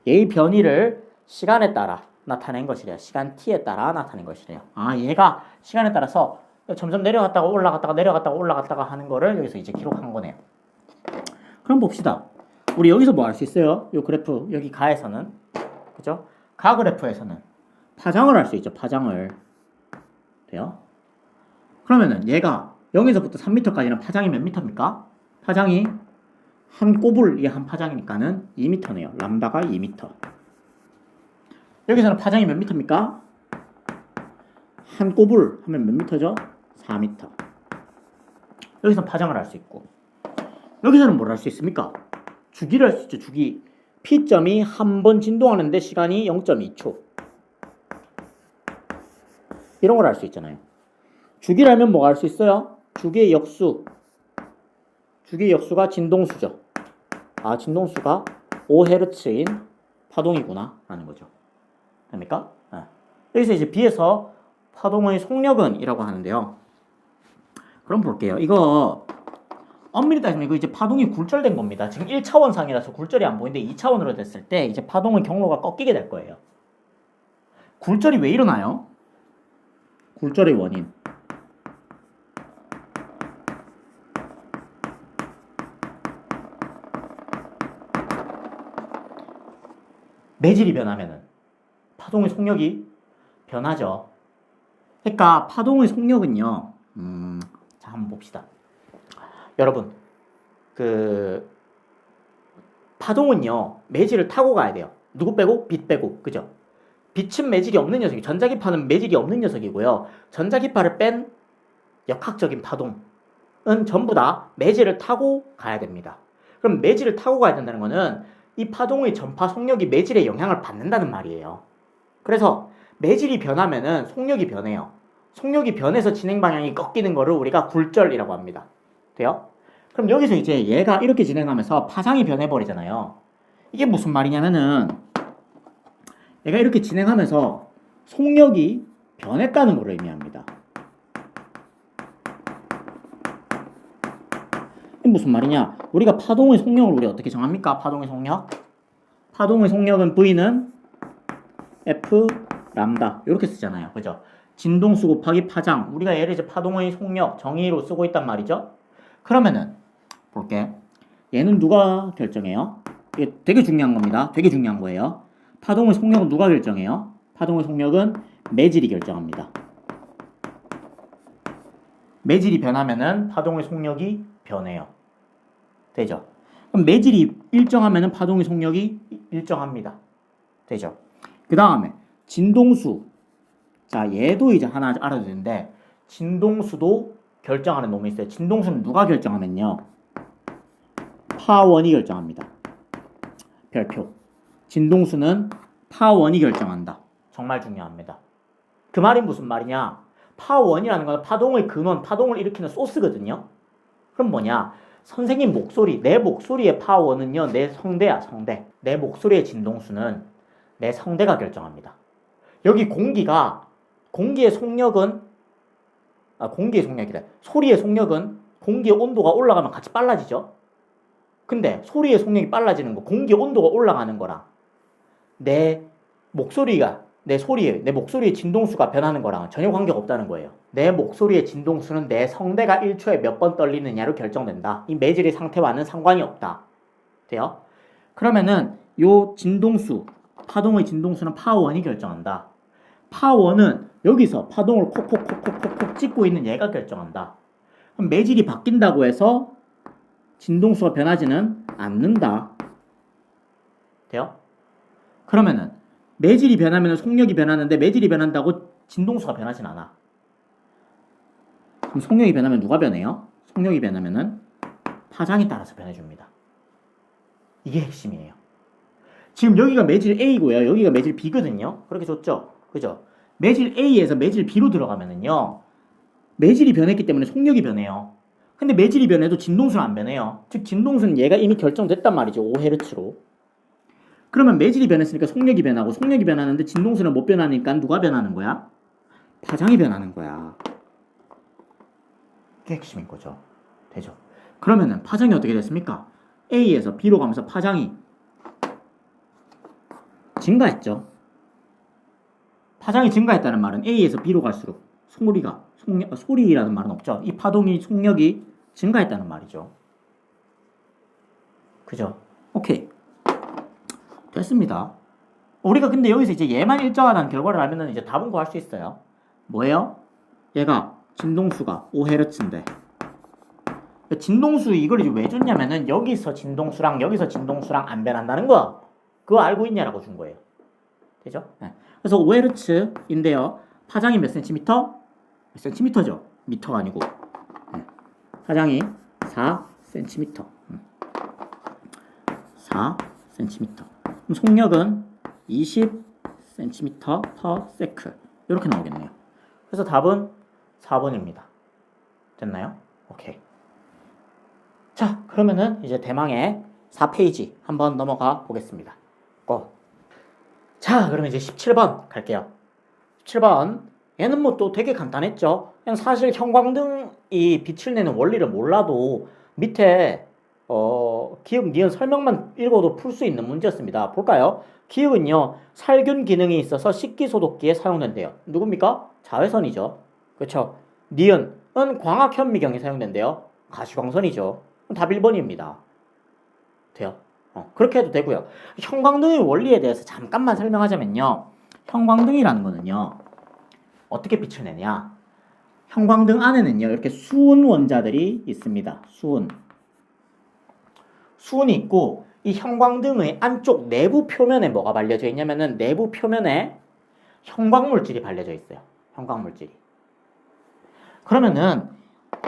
얘의 변이를 시간에 따라 나타낸 것이래요. 시간 T에 따라 나타낸 것이래요. 얘가 시간에 따라서 점점 내려갔다가 올라갔다가 하는 거를 여기서 이제 기록한 거네요. 그럼 봅시다. 우리 여기서 뭐 할 수 있어요? 요 그래프, 여기 가에서는. 그죠? 가 그래프에서는 파장을 할 수 있죠. 파장을. 돼요? 그러면은 얘가 0에서부터 3m까지는 파장이 몇 미터입니까? 파장이 한 꼬불이 한 파장이니까는 2m네요. 람다가 2m. 여기서는 파장이 몇 미터입니까? 한 꼬불 하면 몇 미터죠? 4m. 여기서 파장을 할 수 있고, 여기서는 뭘 할 수 있습니까? 주기를 할 수 있죠. 주기. P점이 한 번 진동하는데 시간이 0.2초. 이런 걸 할 수 있잖아요. 주기를 하면 뭐가 할 수 있어요? 주기의 역수. 주기의 역수가 진동수죠. 진동수가 5Hz인 파동이구나 라는 거죠. 됩니까? 여기서 이제 B에서 파동의 속력은 이라고 하는데요. 그럼 볼게요. 이거 엄밀히 따지면 이거 이제 파동이 굴절된 겁니다. 지금 1차원상이라서 굴절이 안 보이는데 2차원으로 됐을 때 이제 파동의 경로가 꺾이게 될 거예요. 굴절이 왜 일어나요? 굴절의 원인. 매질이 변하면은 파동의 속력이 변하죠. 그러니까 파동의 속력은요. 자, 한번 봅시다. 여러분, 파동은요 매질을 타고 가야 돼요. 누구 빼고? 빛 빼고. 그죠? 빛은 매질이 없는 녀석이, 전자기파는 매질이 없는 녀석이고요. 전자기파를 뺀 역학적인 파동은 전부 다 매질을 타고 가야 됩니다. 그럼 매질을 타고 가야 된다는 거는 이 파동의 전파 속력이 매질에 영향을 받는다는 말이에요. 그래서 매질이 변하면은 속력이 변해요. 속력이 변해서 진행 방향이 꺾이는 거를 우리가 굴절이라고 합니다. 돼요? 그럼 여기서 이제 얘가 이렇게 진행하면서 파장이 변해버리잖아요. 이게 무슨 말이냐면은 얘가 이렇게 진행하면서 속력이 변했다는 걸 의미합니다. 이게 무슨 말이냐? 우리가 파동의 속력을 우리 어떻게 정합니까? 파동의 속력? 파동의 속력은 V는 F 람다 이렇게 쓰잖아요. 그죠? 진동수 곱하기 파장. 우리가 얘를 이제 파동의 속력 정의로 쓰고 있단 말이죠. 그러면은 볼게. 얘는 누가 결정해요? 이게 되게 중요한 겁니다. 되게 중요한 거예요. 파동의 속력은 누가 결정해요? 파동의 속력은 매질이 결정합니다. 매질이 변하면은 파동의 속력이 변해요. 되죠? 그럼 매질이 일정하면은 파동의 속력이 일정합니다. 되죠? 그 다음에 진동수. 자, 얘도 이제 하나 알아야 되는데 진동수도 결정하는 놈이 있어요. 진동수는 누가 결정하면요? 파원이 결정합니다. 별표. 진동수는 파원이 결정한다. 정말 중요합니다. 그 말이 무슨 말이냐? 파원이라는 건 파동의 근원, 파동을 일으키는 소스거든요. 그럼 뭐냐? 선생님 목소리, 내 목소리의 파원은요, 내 성대야, 성대. 내 목소리의 진동수는 내 성대가 결정합니다. 여기 공기의 속력은, 공기의 속력이래. 소리의 속력은 공기의 온도가 올라가면 같이 빨라지죠? 근데 소리의 속력이 빨라지는 거, 공기의 온도가 올라가는 거랑 내 목소리의 진동수가 변하는 거랑 전혀 관계가 없다는 거예요. 내 목소리의 진동수는 내 성대가 1초에 몇 번 떨리느냐로 결정된다. 이 매질의 상태와는 상관이 없다. 돼요? 그러면은 요 진동수, 파동의 진동수는 파원이 결정한다. 파원은 여기서 파동을 콕콕콕콕콕 찍고 있는 얘가 결정한다. 그럼 매질이 바뀐다고 해서 진동수가 변하지는 않는다. 돼요? 그러면은 매질이 변하면 속력이 변하는데 매질이 변한다고 진동수가 변하진 않아. 그럼 속력이 변하면 누가 변해요? 속력이 변하면은 파장에 따라서 변해줍니다. 이게 핵심이에요. 지금 여기가 매질 A고요. 여기가 매질 B거든요. 그렇게 줬죠? 그죠? 매질 A에서 매질 B로 들어가면은요. 매질이 변했기 때문에 속력이 변해요. 근데 매질이 변해도 진동수는 안 변해요. 즉 진동수는 얘가 이미 결정됐단 말이죠. 5Hz로. 그러면 매질이 변했으니까 속력이 변하고 속력이 변하는데 진동수는 못 변하니까 누가 변하는 거야? 파장이 변하는 거야. 그게 핵심인 거죠. 되죠? 그러면은 파장이 어떻게 됐습니까? A에서 B로 가면서 파장이 증가했죠. 파장이 증가했다는 말은 A에서 B로 갈수록 소리라는 말은 없죠. 이 파동이 속력이 증가했다는 말이죠. 그죠? 오케이. 됐습니다. 우리가 근데 여기서 이제 얘만 일정하다는 결과를 알면은 이제 답은 구할 수 있어요. 뭐예요? 얘가 진동수가 5Hz인데 진동수 이걸 이제 왜 줬냐면은 여기서 진동수랑 안 변한다는 거 그거 알고 있냐라고 준 거예요. 되죠? 네. 그래서 5Hz인데요. 파장이 몇 센티미터? 몇 센티미터죠? 미터가 아니고. 네. 파장이 4cm. 4cm. 그럼 속력은 20cm/s. 이렇게 나오겠네요. 그래서 답은 4번입니다. 됐나요? 오케이. 자, 그러면은 이제 대망의 4페이지 한번 넘어가 보겠습니다. 고. 자, 그러면 이제 17번 갈게요. 17번. 얘는 뭐 또 되게 간단했죠. 그냥 사실 형광등이 빛을 내는 원리를 몰라도 밑에 기역, 니은 설명만 읽어도 풀 수 있는 문제였습니다. 볼까요? 기역은요, 살균 기능이 있어서 식기소독기에 사용된대요. 누굽니까? 자외선이죠. 그렇죠? 니은은 광학 현미경에 사용된대요. 가시광선이죠. 답 1번입니다. 돼요? 그렇게 해도 되고요. 형광등의 원리에 대해서 잠깐만 설명하자면요. 형광등이라는 거는요, 어떻게 빛을 내냐? 형광등 안에는요, 이렇게 수은 원자들이 있습니다. 수은이 있고, 이 형광등의 안쪽 내부 표면에 뭐가 발려져 있냐면은 내부 표면에 형광물질이 발려져 있어요. 형광물질이. 그러면은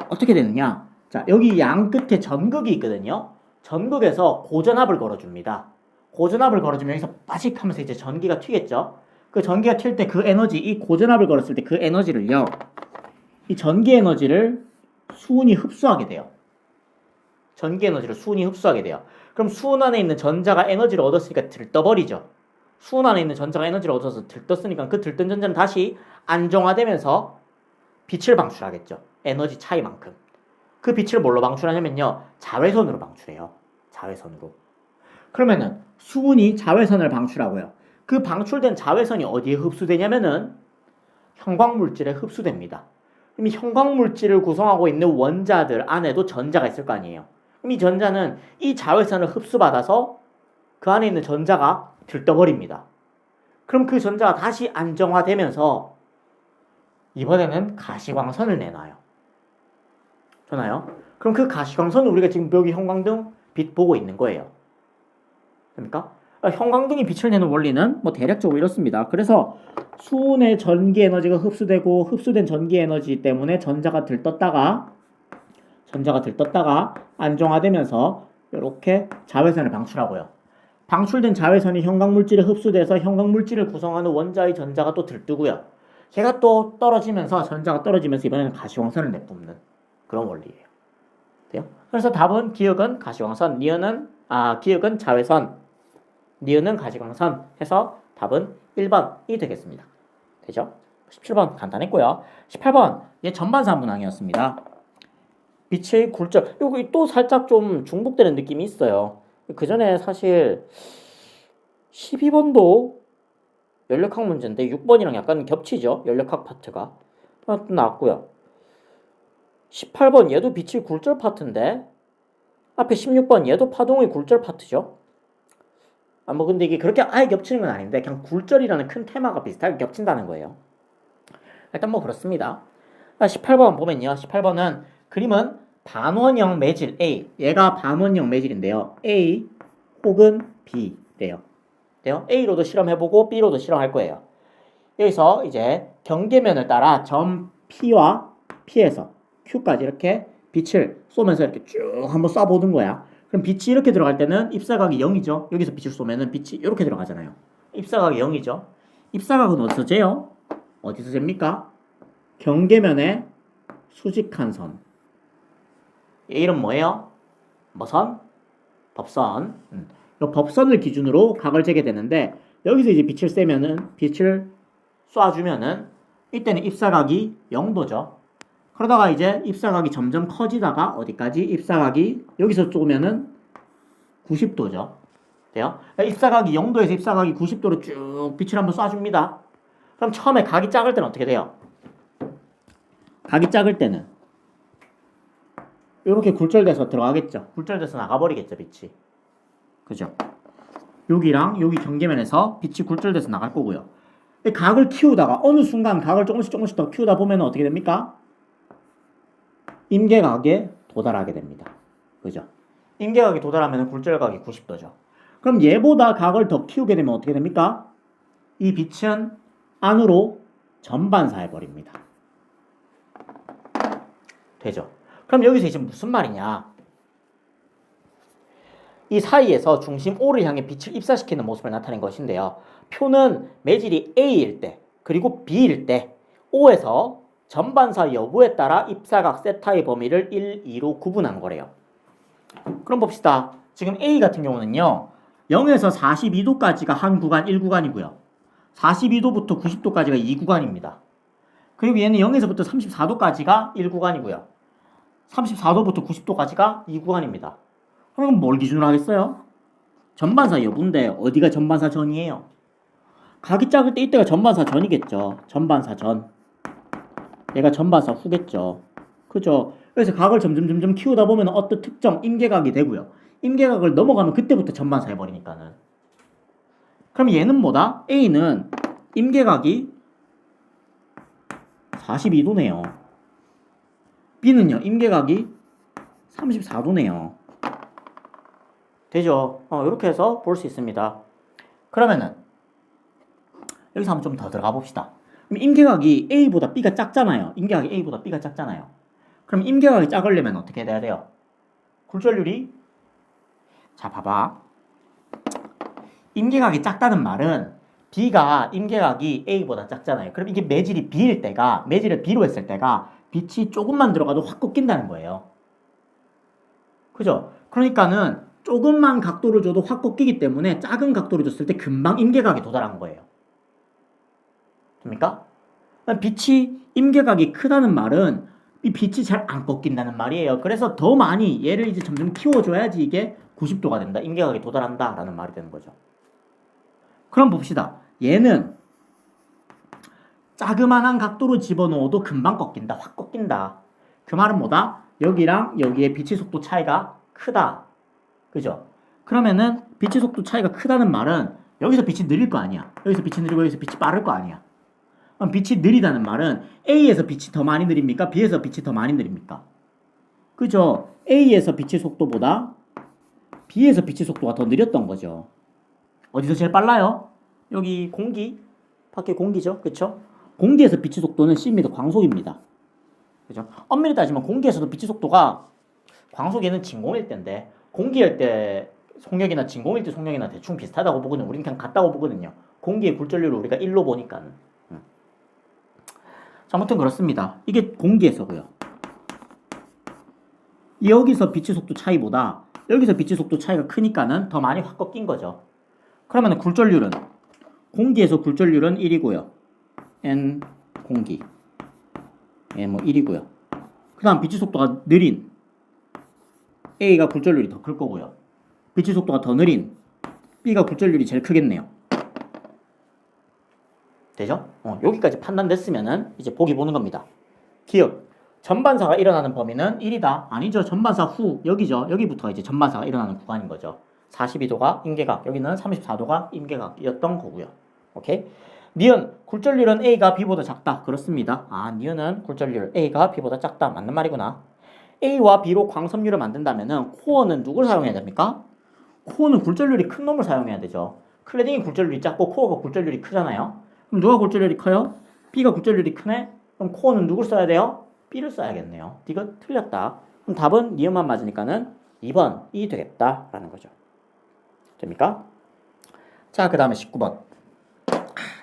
어떻게 되느냐? 자, 여기 양 끝에 전극이 있거든요. 전극에서 고전압을 걸어줍니다. 고전압을 걸어주면 여기서 빠직 하면서 이제 전기가 튀겠죠. 그 전기가 튈 때 그 에너지, 이 고전압을 걸었을 때 그 에너지를요, 이 전기 에너지를 수은이 흡수하게 돼요. 전기 에너지를 수은이 흡수하게 돼요. 그럼 수은 안에 있는 전자가 에너지를 얻었으니까 들떠버리죠. 수은 안에 있는 전자가 에너지를 얻어서 들떴으니까 그 들뜬 전자는 다시 안정화되면서 빛을 방출하겠죠. 에너지 차이만큼. 그 빛을 뭘로 방출하냐면요, 자외선으로 방출해요. 자외선으로. 그러면은 수은이 자외선을 방출하고요. 그 방출된 자외선이 어디에 흡수되냐면은 형광물질에 흡수됩니다. 그럼 이 형광물질을 구성하고 있는 원자들 안에도 전자가 있을 거 아니에요. 그럼 이 전자는 이 자외선을 흡수받아서 그 안에 있는 전자가 들떠버립니다. 그럼 그 전자가 다시 안정화되면서 이번에는 가시광선을 내놔요. 되나요? 그럼 그 가시광선을 우리가 지금 여기 형광등 빛 보고 있는 거예요. 됩니까? 형광등이 빛을 내는 원리는 뭐 대략적으로 이렇습니다. 그래서 수은의 전기 에너지가 흡수되고 흡수된 전기 에너지 때문에 전자가 들떴다가 안정화되면서 이렇게 자외선을 방출하고요. 방출된 자외선이 형광물질에 흡수돼서 형광물질을 구성하는 원자의 전자가 또 들뜨고요. 걔가 또 떨어지면서 전자가 떨어지면서 이번에는 가시광선을 내뿜는 그런 원리예요. 돼요? 그래서 답은 기역은 가시광선, 기역은 자외선, 니은은 가시광선 해서 답은 1번이 되겠습니다. 되죠? 17번 간단했고요. 18번 얘 전반사 문항이었습니다. 빛의 굴절. 여기 또 살짝 좀 중복되는 느낌이 있어요. 그 전에 사실 12번도 연력학 문제인데 6번이랑 약간 겹치죠. 연력학 파트가. 나왔고요. 18번 얘도 빛의 굴절 파트인데 앞에 16번 얘도 파동의 굴절 파트죠. 뭐 근데 이게 그렇게 아예 겹치는 건 아닌데 그냥 굴절이라는 큰 테마가 비슷하게 겹친다는 거예요. 일단 뭐 그렇습니다. 18번 보면요. 18번은 그림은 반원형 매질 A. 얘가 반원형 매질인데요. A 혹은 B래요. A로도 실험해보고 B로도 실험할 거예요. 여기서 이제 경계면을 따라 점 P와 P에서 Q까지 이렇게 빛을 쏘면서 이렇게 쭉 한번 쏴보는 거야. 그럼 빛이 이렇게 들어갈 때는 입사각이 0이죠. 여기서 빛을 쏘면은 빛이 이렇게 들어가잖아요. 입사각이 0이죠. 입사각은 어디서 재요? 어디서 잽니까? 경계면에 수직한 선. 얘 이름 뭐예요? 뭐 선? 법선. 이 법선을 기준으로 각을 재게 되는데 여기서 이제 빛을 쏴주면은 이때는 입사각이 0도죠. 그러다가 이제 입사각이 점점 커지다가 어디까지? 입사각이 여기서 쏘면은 90도죠. 돼요? 입사각이 0도에서 입사각이 90도로 쭉 빛을 한번 쏴줍니다. 그럼 처음에 각이 작을 때는 어떻게 돼요? 각이 작을 때는 이렇게 굴절돼서 들어가겠죠. 굴절돼서 나가버리겠죠, 빛이. 그죠? 여기랑 여기 경계면에서 빛이 굴절돼서 나갈 거고요. 각을 키우다가 어느 순간 각을 조금씩 더 키우다 보면 어떻게 됩니까? 임계각에 도달하게 됩니다. 그죠? 임계각에 도달하면 굴절각이 90도죠. 그럼 얘보다 각을 더 키우게 되면 어떻게 됩니까? 이 빛은 안으로 전반사해버립니다. 되죠? 그럼 여기서 이제 무슨 말이냐? 이 사이에서 중심 O를 향해 빛을 입사시키는 모습을 나타낸 것인데요. 표는 매질이 A일 때 그리고 B일 때 O에서 전반사 여부에 따라 입사각 세타의 범위를 1, 2로 구분한 거래요. 그럼 봅시다. 지금 A 같은 경우는요. 0에서 42도까지가 한 구간 1구간이고요. 42도부터 90도까지가 2구간입니다. 그리고 얘는 0에서부터 34도까지가 1구간이고요. 34도부터 90도까지가 2구간입니다. 그럼 뭘 기준으로 하겠어요? 전반사 여부인데 어디가 전반사 전이에요? 각이 작을 때 이때가 전반사 전이겠죠. 전반사 전. 얘가 전반사 후겠죠. 그죠? 그래서 각을 점점 키우다 보면 어떤 특정 임계각이 되고요. 임계각을 넘어가면 그때부터 전반사 해버리니까는. 그럼 얘는 뭐다? A는 임계각이 42도네요. B는요, 임계각이 34도네요. 되죠? 이렇게 해서 볼 수 있습니다. 그러면은 여기서 한번 좀 더 들어가 봅시다. 그럼 임계각이 A보다 B가 작잖아요. 임계각이 A보다 B가 작잖아요. 그럼 임계각이 작으려면 어떻게 돼야 돼요? 굴절률이 자 봐봐. 임계각이 작다는 말은 B가 임계각이 A보다 작잖아요. 그럼 이게 매질이 B일 때가 매질을 B로 했을 때가 빛이 조금만 들어가도 확 꺾인다는 거예요. 그죠? 그러니까는 조금만 각도를 줘도 확 꺾이기 때문에 작은 각도를 줬을 때 금방 임계각에 도달한 거예요. 됩니까? 빛이 임계각이 크다는 말은 이 빛이 잘 안 꺾인다는 말이에요. 그래서 더 많이 얘를 이제 점점 키워줘야지 이게 90도가 된다. 임계각에 도달한다 라는 말이 되는 거죠. 그럼 봅시다. 얘는 자그만한 각도로 집어넣어도 금방 꺾인다. 확 꺾인다. 그 말은 뭐다? 여기랑 여기의 빛의 속도 차이가 크다. 그죠? 그러면은 빛의 속도 차이가 크다는 말은 여기서 빛이 느릴 거 아니야. 여기서 빛이 느리고 여기서 빛이 빠를 거 아니야. 그럼 빛이 느리다는 말은 A에서 빛이 더 많이 느립니까? B에서 빛이 더 많이 느립니까? 그죠? A에서 빛의 속도보다 B에서 빛의 속도가 더 느렸던 거죠. 어디서 제일 빨라요? 여기 공기, 밖에 공기죠. 그쵸? 공기에서 빛의 속도는 C입니다. 광속입니다. 그죠? 엄밀히 따지면 공기에서도 빛의 속도가 광속에는 진공일 때인데 공기일 때 속력이나 진공일 때 속력이나 대충 비슷하다고 보거든요. 우리는 그냥 같다고 보거든요. 공기의 굴절률을 우리가 1로 보니까는. 자, 아무튼 그렇습니다. 이게 공기에서고요. 여기서 빛의 속도 차이보다 여기서 빛의 속도 차이가 크니까는 더 많이 확 꺾인 거죠. 그러면 굴절률은 공기에서 굴절률은 1이고요. N 공기 뭐 1이고요. 그 다음 빛의 속도가 느린 A가 굴절률이 더 클 거고요. 빛의 속도가 더 느린 B가 굴절률이 제일 크겠네요. 되죠? 여기까지 판단됐으면은 이제 보기 보는 겁니다. 기억. 전반사가 일어나는 범위는 1이다. 아니죠. 전반사 후 여기죠. 여기부터 이제 전반사가 일어나는 구간인 거죠. 42도가 임계각, 여기는 34도가 임계각이었던 거고요. 오케이? 니은 굴절률은 A가 B보다 작다. 그렇습니다. 니은은 굴절률 A가 B보다 작다. 맞는 말이구나. A와 B로 광섬유를 만든다면은 코어는 누굴 사용해야 됩니까? 코어는 굴절률이 큰 놈을 사용해야 되죠. 클래딩이 굴절률이 작고 코어가 굴절률이 크잖아요. 그럼 누가 굴절률이 커요? B가 굴절률이 크네? 그럼 코어는 누굴 써야 돼요? B를 써야겠네요. 이거 틀렸다. 그럼 답은 니은만 맞으니까는 2번이 되겠다라는 거죠. 됩니까? 자, 그 다음에 19번.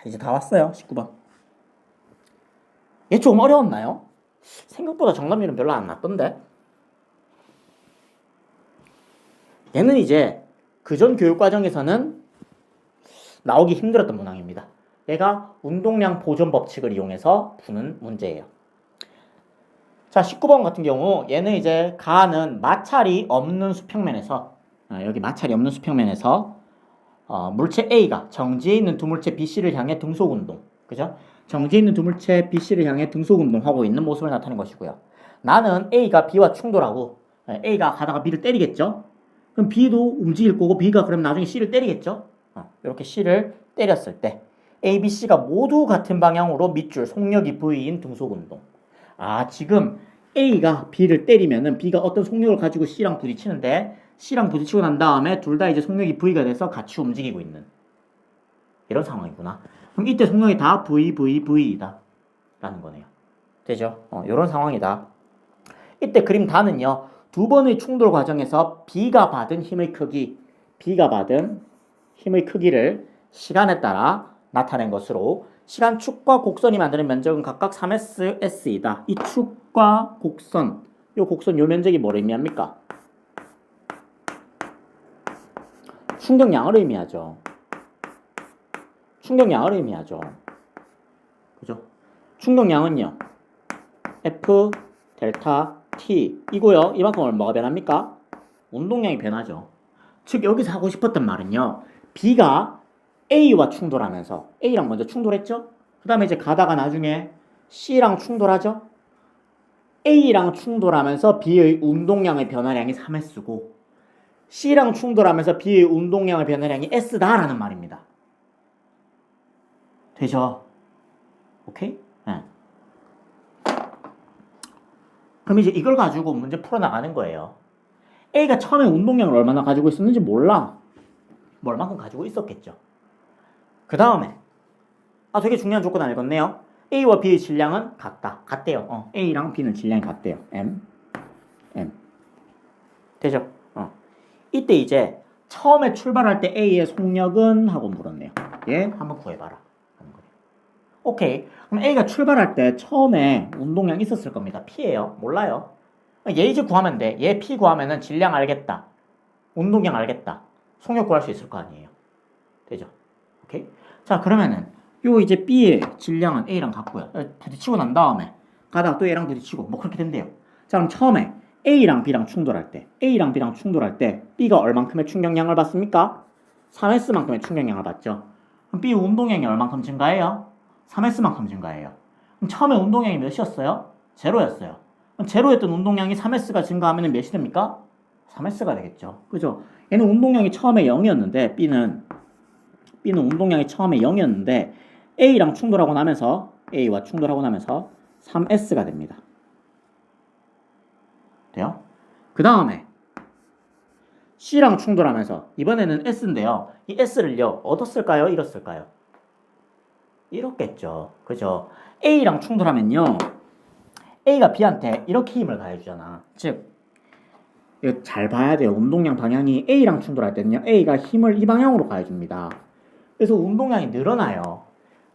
이제 다 왔어요. 19번. 얘 좀 어려웠나요? 생각보다 정답률은 별로 안 났던데. 얘는 이제 그전 교육과정에서는 나오기 힘들었던 문항입니다. 얘가 운동량 보존 법칙을 이용해서 푸는 문제예요. 자, 19번 같은 경우 얘는 이제 가는 마찰이 없는 수평면에서 여기 마찰이 없는 수평면에서 물체 A가 정지에 있는 두 물체 BC를 향해 등속운동, 그죠? 정지에 있는 두 물체 BC를 향해 등속운동하고 있는 모습을 나타낸 것이고요. 나는 A가 B와 충돌하고 A가 가다가 B를 때리겠죠? 그럼 B도 움직일 거고 B가 그럼 나중에 C를 때리겠죠? 이렇게 C를 때렸을 때 A, B, C가 모두 같은 방향으로 밑줄 속력이 V인 등속운동. 지금 A가 B를 때리면은 B가 어떤 속력을 가지고 C랑 부딪히는데 C랑 부딪히고 난 다음에 둘 다 이제 속력이 V가 돼서 같이 움직이고 있는 이런 상황이구나. 그럼 이때 속력이 다 V이다 라는 거네요. 되죠? 이런 상황이다. 이때 그림 다는요. 두 번의 충돌 과정에서 B가 받은 힘의 크기를 시간에 따라 나타낸 것으로 시간 축과 곡선이 만드는 면적은 각각 3s, s이다. 이 축과 곡선, 요 면적이 뭐를 의미합니까? 충격량을 의미하죠. 그죠? 충격량은요. F, 델타, T 이고요. 이만큼 뭐가 변합니까? 운동량이 변하죠. 즉 여기서 하고 싶었던 말은요. B가 A와 충돌하면서 A랑 먼저 충돌했죠? 그 다음에 이제 가다가 나중에 C랑 충돌하죠? A랑 충돌하면서 B의 운동량의 변화량이 3S고 C랑 충돌하면서 B의 운동량의 변화량이 S다라는 말입니다. 되죠? 오케이? 네. 그럼 이제 이걸 가지고 문제 풀어나가는 거예요. A가 처음에 운동량을 얼마나 가지고 있었는지 몰라. 뭐 얼마큼 가지고 있었겠죠. 그 다음에 아, 되게 중요한 조건 알겠네요. A와 B의 질량은 같대요. A랑 B는 질량이 같대요. M. 되죠? 이때 이제 처음에 출발할 때 A의 속력은 하고 물었네요. 얘 한번 구해봐라. 오케이. 그럼 A가 출발할 때 처음에 운동량 있었을 겁니다. P예요. 몰라요. 얘 이제 구하면 돼. 얘 P 구하면은 질량 알겠다. 운동량 알겠다. 속력 구할 수 있을 거 아니에요. 되죠? 오케이. 자, 그러면은 요 이제 B의 질량은 A랑 같고요. 부딪히고 난 다음에 가다가 또 A랑 부딪히고 뭐 그렇게 된대요. 자, 그럼 처음에 A랑 B랑 충돌할 때 B가 얼만큼의 충격량을 받습니까? 3S만큼의 충격량을 받죠. 그럼 B 운동량이 얼만큼 증가해요? 3S만큼 증가해요. 그럼 처음에 운동량이 몇이었어요? 제로였어요. 그럼 제로였던 운동량이 3S가 증가하면 몇이 됩니까? 3S가 되겠죠. 그죠? 얘는 운동량이 처음에 0이었는데 B는 운동량이 처음에 0이었는데 A와 충돌하고 나면서 3S가 됩니다. 돼요? 그 다음에 C랑 충돌하면서 이번에는 S인데요. 이 S를요 얻었을까요? 잃었을까요? 잃었겠죠. 그죠? A랑 충돌하면요 A가 B한테 이렇게 힘을 가해주잖아. 즉 이거 잘 봐야 돼요. 운동량 방향이 A랑 충돌할 때는요 A가 힘을 이 방향으로 가해줍니다. 그래서 운동량이 늘어나요.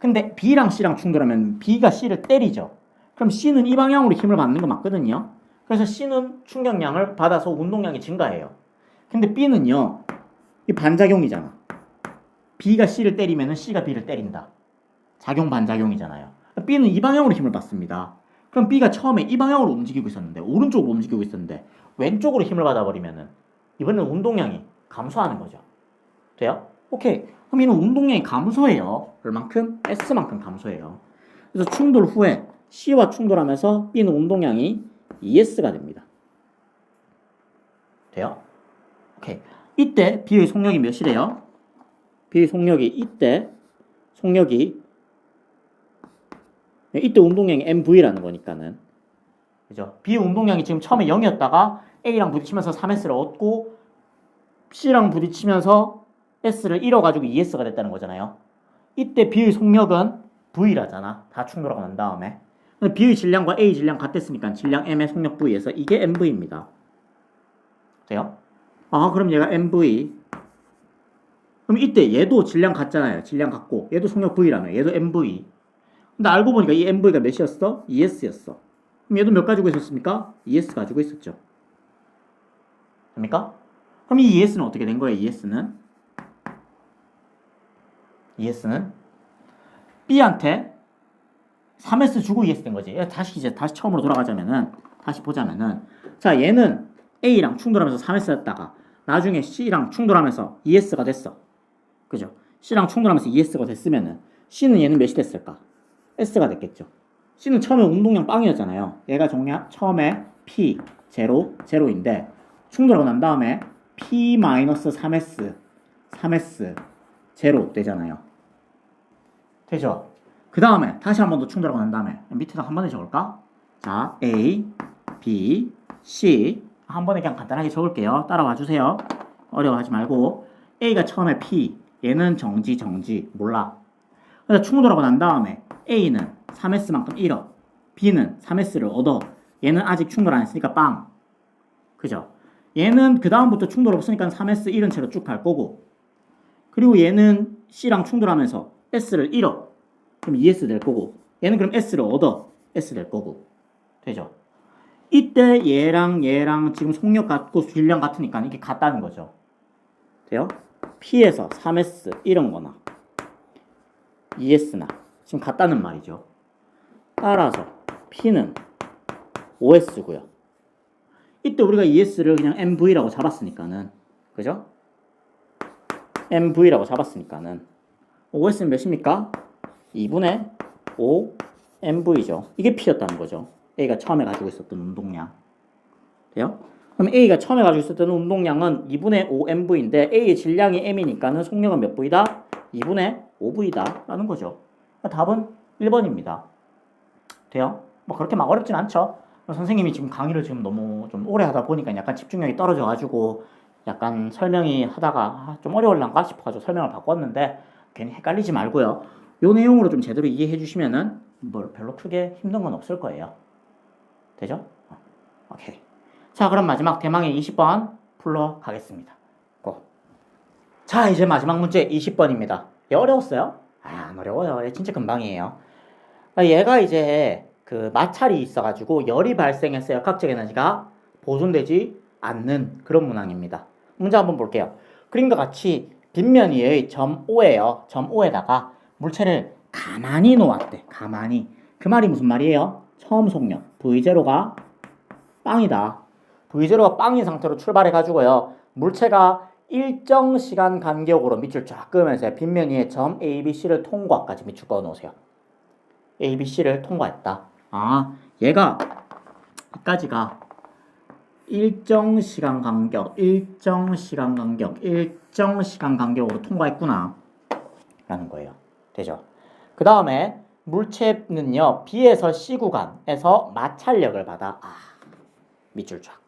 근데 B랑 C랑 충돌하면 B가 C를 때리죠. 그럼 C는 이 방향으로 힘을 받는 거 맞거든요. 그래서 C는 충격량을 받아서 운동량이 증가해요. 근데 B는요, 이 반작용이잖아. B가 C를 때리면 C가 B를 때린다. 작용 반작용이잖아요. B는 이 방향으로 힘을 받습니다. 그럼 B가 처음에 이 방향으로 움직이고 있었는데, 오른쪽으로 움직이고 있었는데, 왼쪽으로 힘을 받아버리면은, 이번에는 운동량이 감소하는 거죠. 돼요? 오케이. 그럼 이는 운동량이 감소해요. 얼만큼? S만큼 감소해요. 그래서 충돌 후에 C와 충돌하면서 B는 운동량이 ES가 됩니다. 돼요? 오케이. 이때 B의 속력이 몇이래요? B의 속력이 이때 운동량이 MV라는 거니까는 그죠? B 운동량이 지금 처음에 0이었다가 A랑 부딪히면서 3S를 얻고 C랑 부딪히면서 S를 잃어가지고 ES가 됐다는 거잖아요. 이때 B의 속력은 V라잖아. 다 충돌하고 난 다음에. B의 질량과 A 질량 같았으니까 질량 M의 속력 V에서 이게 MV입니다. 돼요? 그럼 얘가 MV. 그럼 이때 얘도 질량 같잖아요. 질량 같고 얘도 속력 V라며. 얘도 MV. 근데 알고 보니까 이 MV가 몇이었어? ES였어. 그럼 얘도 몇 가지고 있었습니까? ES 가지고 있었죠. 됩니까? 그럼 이 ES는 어떻게 된 거예요? ES는 B한테 3S 주고 ES 된 거지. 다시 처음으로 돌아가자면은, 다시 보자면은, 자, 얘는 A랑 충돌하면서 3S였다가, 나중에 C랑 충돌하면서 ES가 됐어. 그죠? C랑 충돌하면서 ES가 됐으면은, C는 얘는 몇이 됐을까? S가 됐겠죠. C는 처음에 운동량 빵이었잖아요. 얘가 처음에 P, 제로인데, 충돌하고 난 다음에 P-3S, 제로 되잖아요. 되죠? 그 다음에 다시 한 번 더 충돌하고 난 다음에 밑에다 한 번에 적을까? 자, A, B, C 한 번에 그냥 간단하게 적을게요. 따라와 주세요. 어려워하지 말고 A가 처음에 P, 얘는 정지 몰라. 그래서 충돌하고 난 다음에 A는 3S만큼 잃어. B는 3S를 얻어. 얘는 아직 충돌 안 했으니까 빵. 그죠? 얘는 그 다음부터 충돌 없으니까 3S 잃은 채로 쭉 갈 거고, 그리고 얘는 C랑 충돌하면서 S를 잃어. 그럼 ES 될 거고, 얘는 그럼 S를 얻어. S 될 거고. 되죠? 이때 얘랑 지금 속력 같고 질량 같으니까 이게 같다는 거죠. 돼요? P에서 3S 이런 거나 ES나 지금 같다는 말이죠. 따라서 P는 5S고요. 이때 우리가 ES를 그냥 MV라고 잡았으니까는, 그죠? MV라고 잡았으니까는 5S는 몇입니까? 2분의 5 MV죠. 이게 P였다는 거죠. A가 처음에 가지고 있었던 운동량. 돼요? 그럼 A가 처음에 가지고 있었던 운동량은 2분의 5 MV인데 A의 질량이 M이니까는 속력은 몇 V다? 2분의 5V다 라는 거죠. 답은 1번입니다. 돼요? 뭐 그렇게 막 어렵진 않죠. 선생님이 지금 강의를 지금 너무 좀 오래 하다 보니까 약간 집중력이 떨어져가지고 약간 설명이 하다가 좀 어려울란가 싶어가지고 설명을 바꿨는데 괜히 헷갈리지 말고요. 요 내용으로 좀 제대로 이해해 주시면은 뭐 별로 크게 힘든 건 없을 거예요. 되죠? 오케이. 자, 그럼 마지막 대망의 20번 풀러 가겠습니다. 고. 자, 이제 마지막 문제 20번입니다. 어려웠어요? 안 어려워요. 진짜 금방이에요. 얘가 이제 그 마찰이 있어가지고 열이 발생해서 역학적 에너지가 보존되지 않는 그런 문항입니다. 문제 한번 볼게요. 그림과 같이 빗면 위의 점 O예요. 점 O에다가 물체를 가만히 놓았대. 가만히. 그 말이 무슨 말이에요? 처음 속력. V0가 빵이다. V0가 빵인 상태로 출발해가지고요. 물체가 일정 시간 간격으로 밑줄 쫙 그으면서 빗면 위에 점 A, B, C를 통과까지 밑줄 그어 놓으세요. A, B, C를 통과했다. 아, 얘가 여기까지가 일정 시간 간격으로 통과했구나 라는 거예요. 되죠? 그 다음에 물체는요, B에서 C 구간에서 마찰력을 받아. 밑줄 쫙.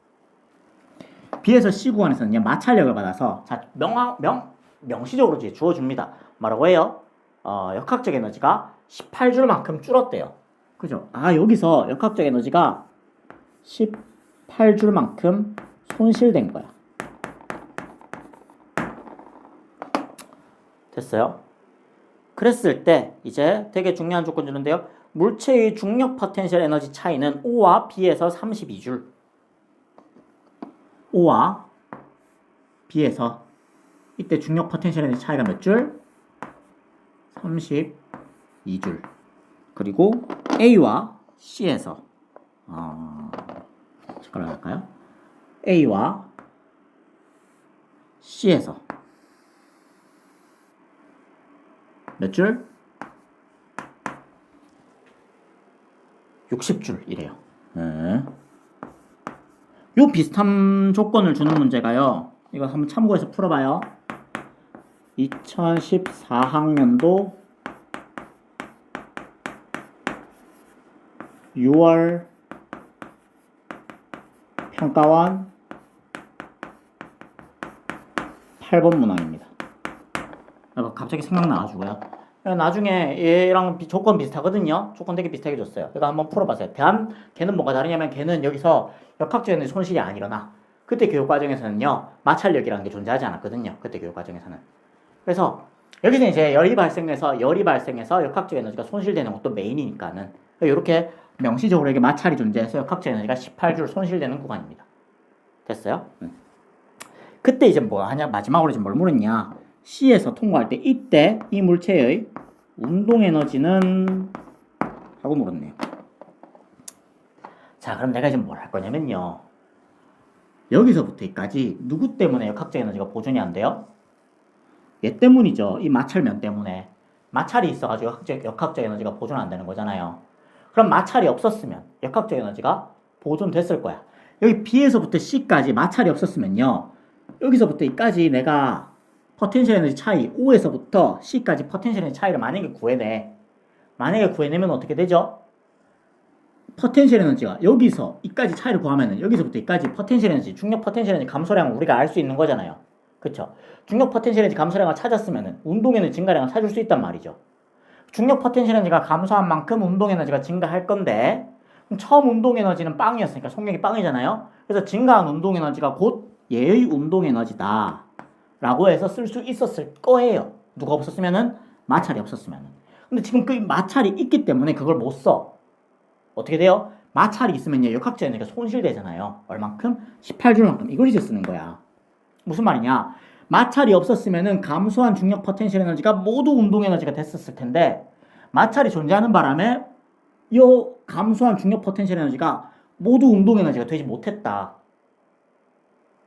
B에서 C 구간에서는요, 마찰력을 받아서, 자, 명시적으로 이제 주어줍니다. 뭐라고 해요? 역학적 에너지가 18줄만큼 줄었대요. 그죠? 여기서 역학적 에너지가 18줄만큼 손실된 거야. 됐어요? 그랬을 때 이제 되게 중요한 조건 주는데요. 물체의 중력 포텐셜 에너지 차이는 O와 B에서 32줄. O와 B에서 이때 중력 포텐셜 에너지 차이가 몇 줄? 32줄. 그리고 A와 C에서 잠깐만 할까요? A와 C에서 몇 줄? 60줄이래요. 요 비슷한 조건을 주는 문제가요. 이거 한번 참고해서 풀어봐요. 2014학년도 6월 평가원 8번 문항입니다. 갑자기 생각나가지고요. 나중에 얘랑 조건 비슷하거든요. 조건 되게 비슷하게 줬어요. 그러니까 한번 풀어봤어요. 걔는 뭐가 다르냐면 걔는 여기서 역학적 에너지 손실이 안 일어나. 그때 교육과정에서는요, 마찰력이라는 게 존재하지 않았거든요. 그때 교육과정에서는. 그래서 여기서 이제 열이 발생해서 역학적 에너지가 손실되는 것도 메인이니까는 이렇게 명시적으로 이게 마찰이 존재해서 역학적 에너지가 18줄 손실되는 구간입니다. 됐어요? 그때 이제 뭐 하냐? 마지막으로 이제 뭘 물었냐? C에서 통과할 때 이때 이 물체의 운동 에너지는 하고 물었네요. 자, 그럼 내가 지금 뭘 할 거냐면요. 여기서부터 여기까지 누구 때문에 역학적 에너지가 보존이 안 돼요? 얘 때문이죠. 이 마찰면 때문에. 마찰이 있어가지고 역학적 에너지가 보존 안 되는 거잖아요. 그럼 마찰이 없었으면 역학적 에너지가 보존됐을 거야. 여기 B에서부터 C까지 마찰이 없었으면요. 여기서부터 여기까지 내가 포텐셜 에너지 차이, O에서부터 C까지 포텐셜 에너지 차이를 만약에 구해내면 어떻게 되죠? 포텐셜 에너지가 여기서 이까지 차이를 구하면은 여기서부터 이까지 포텐셜 에너지, 중력 포텐셜 에너지 감소량을 우리가 알 수 있는 거잖아요. 그쵸? 중력 포텐셜 에너지 감소량을 찾았으면은 운동 에너지 증가량을 찾을 수 있단 말이죠. 중력 포텐셜 에너지가 감소한 만큼 운동 에너지가 증가할 건데, 처음 운동 에너지는 빵이었으니까 속력이 빵이잖아요. 그래서 증가한 운동 에너지가 곧 얘의 운동 에너지다 라고 해서 쓸 수 있었을 거예요. 누가 없었으면은? 마찰이 없었으면은. 근데 지금 그 마찰이 있기 때문에 그걸 못 써. 어떻게 돼요? 마찰이 있으면요, 역학적 에너지가 손실되잖아요. 얼만큼? 18줄만큼. 이걸 이제 쓰는 거야. 무슨 말이냐? 마찰이 없었으면은 감소한 중력 포텐셜 에너지가 모두 운동 에너지가 됐었을 텐데, 마찰이 존재하는 바람에 이 감소한 중력 포텐셜 에너지가 모두 운동 에너지가 되지 못했다.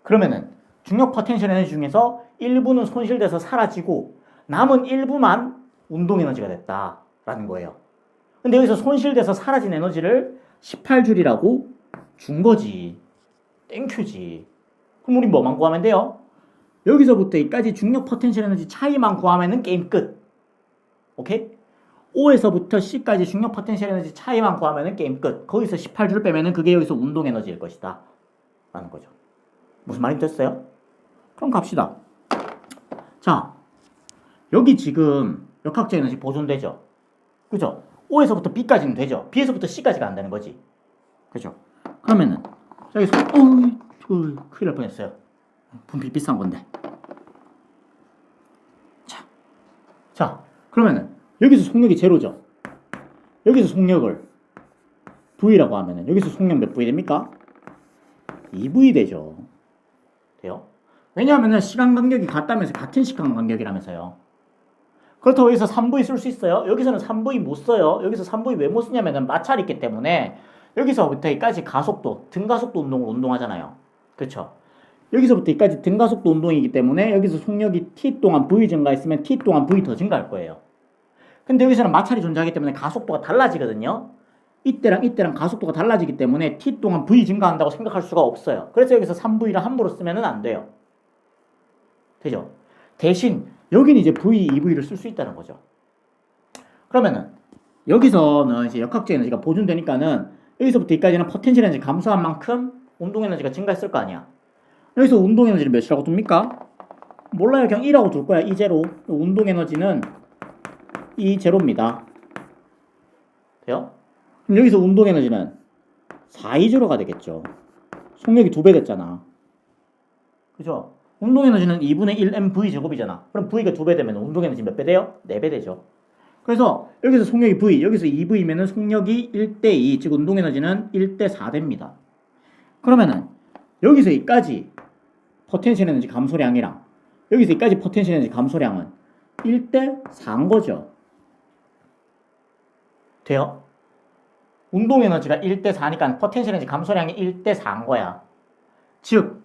그러면은 중력 포텐셜 에너지 중에서 일부는 손실돼서 사라지고 남은 일부만 운동 에너지가 됐다라는 거예요. 근데 여기서 손실돼서 사라진 에너지를 18줄이라고 준 거지. 땡큐지. 그럼 우리 뭐만 구하면 돼요? 여기서부터 여기까지 중력 포텐셜 에너지 차이만 구하면은 게임 끝. 오케이? O에서부터 C까지 중력 포텐셜 에너지 차이만 구하면은 게임 끝. 거기서 18줄 빼면은 그게 여기서 운동 에너지일 것이다. 라는 거죠. 무슨 말이 됐어요? 그럼 갑시다. 자, 여기 지금 역학적 에너지 보존되죠. 그죠? O에서부터 B까지는 되죠. B에서부터 C까지가 안 되는 거지. 그죠? 그러면은 여기서 큰일 날 뻔했어요. 분필 비싼 건데. 자, 그러면은 여기서 속력이 제로죠. 여기서 속력을 V라고 하면은 여기서 속력 몇 V 됩니까? 2V 되죠. 돼요? 왜냐하면은 시간 간격이 같다면서 같은 시간 간격이라면서요. 그렇다고 여기서 3V 쓸 수 있어요? 여기서는 3V 못 써요. 여기서 3V 왜 못 쓰냐면은 마찰이 있기 때문에 여기서부터 여기까지 가속도, 등가속도 운동을 운동하잖아요. 그렇죠? 여기서부터 여기까지 등가속도 운동이기 때문에 여기서 속력이 t 동안 v 증가했으면 t 동안 v 더 증가할 거예요. 근데 여기서는 마찰이 존재하기 때문에 가속도가 달라지거든요. 이때랑 가속도가 달라지기 때문에 t 동안 v 증가한다고 생각할 수가 없어요. 그래서 여기서 3v를 함부로 쓰면 안 돼요. 되죠? 대신 여기는 이제 v, 2v를 쓸 수 있다는 거죠. 그러면은 여기서는 이제 역학적 에너지가 보존되니까는 여기서부터 여기까지는 포텐셜 에너지 감소한 만큼 운동 에너지가 증가했을 거 아니야. 여기서 운동 에너지를 몇이라고 둡니까? 몰라요. 그냥 2라고 둘 거야. 2제로. 운동 에너지는 2제로입니다. 돼요? 그럼 여기서 운동 에너지는 420가 되겠죠. 속력이 2배 됐잖아. 그죠? 운동 에너지는 2분의 1 mv 제곱이잖아. 그럼 v가 2배 되면 운동 에너지 몇 배 돼요? 4배 되죠. 그래서 여기서 속력이 v, 여기서 2v면은 속력이 1대2, 즉 운동 에너지는 1대4 됩니다. 그러면은 여기서 여기까지 포텐셜 에너지 감소량이랑 여기서 여기까지 포텐셜 에너지 감소량은 1대4인 거죠. 돼요? 운동 에너지가 1대4니까 포텐셜 에너지 감소량이 1대4인 거야. 즉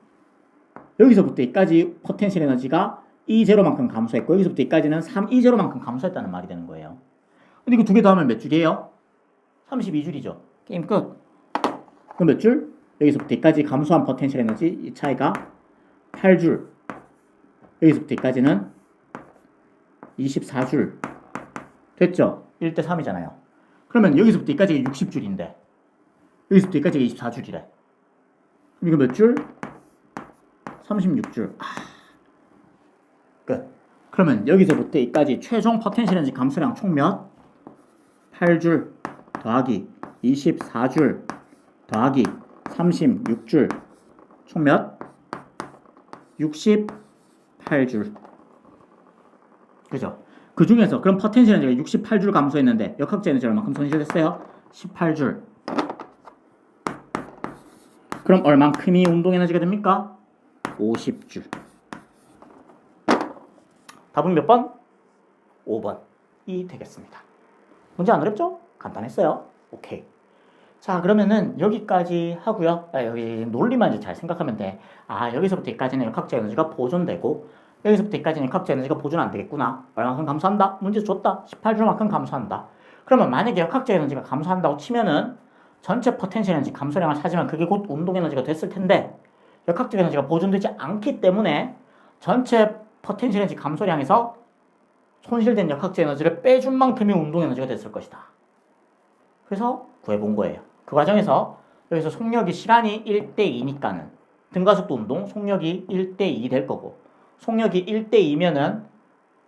여기서부터 여기까지 포텐셜 에너지가 2제로만큼 감소했고 여기서부터 여기까지는 320만큼 감소했다는 말이 되는 거예요. 근데 이거 두 개 더하면 몇 줄이에요? 32줄이죠. 게임 끝. 그럼 몇 줄? 여기서부터 여기까지 감소한 포텐셜 에너지 이 차이가 8줄. 여기서부터 여기까지는 24줄. 됐죠? 1대3이잖아요. 그러면 여기서부터 여기까지가 60줄인데 여기서부터 여기까지가 24줄이래. 그럼 이거 몇 줄? 36줄. 끝. 그러면 여기서부터 여기까지 최종 포텐셜 에너지 감소량 총 몇? 8줄 더하기 24줄 더하기 36줄 총 몇? 68줄. 그죠? 그 중에서 그럼 포텐셜 에너지가 68줄 감소했는데 역학적 에너지가 얼마큼 손실됐어요? 18줄. 그럼 얼만큼이 운동 에너지가 됩니까? 50줄. 답은 몇 번? 5번이 되겠습니다. 문제 안 어렵죠? 간단했어요. 오케이. 자, 그러면은 여기까지 하고요. 여기 논리만 이제 잘 생각하면 돼. 아, 여기서부터 여기까지는 역학적 에너지가 보존되고 여기서부터 여기까지는 역학적 에너지가 보존 안 되겠구나. 얼마만큼 감소한다? 문제 줬다. 18줄만큼 감소한다. 그러면 만약에 역학적 에너지가 감소한다고 치면은 전체 포텐셜 에너지 감소량을 찾으면 그게 곧 운동 에너지가 됐을 텐데 역학적 에너지가 보존되지 않기 때문에 전체 포텐셜 에너지 감소량에서 손실된 역학적 에너지를 빼준 만큼이 운동 에너지가 됐을 것이다. 그래서 구해본 거예요. 그 과정에서 여기서 속력이 시간이 1대2니까는 등가속도 운동 속력이 1대2 될 거고 속력이 1대2면은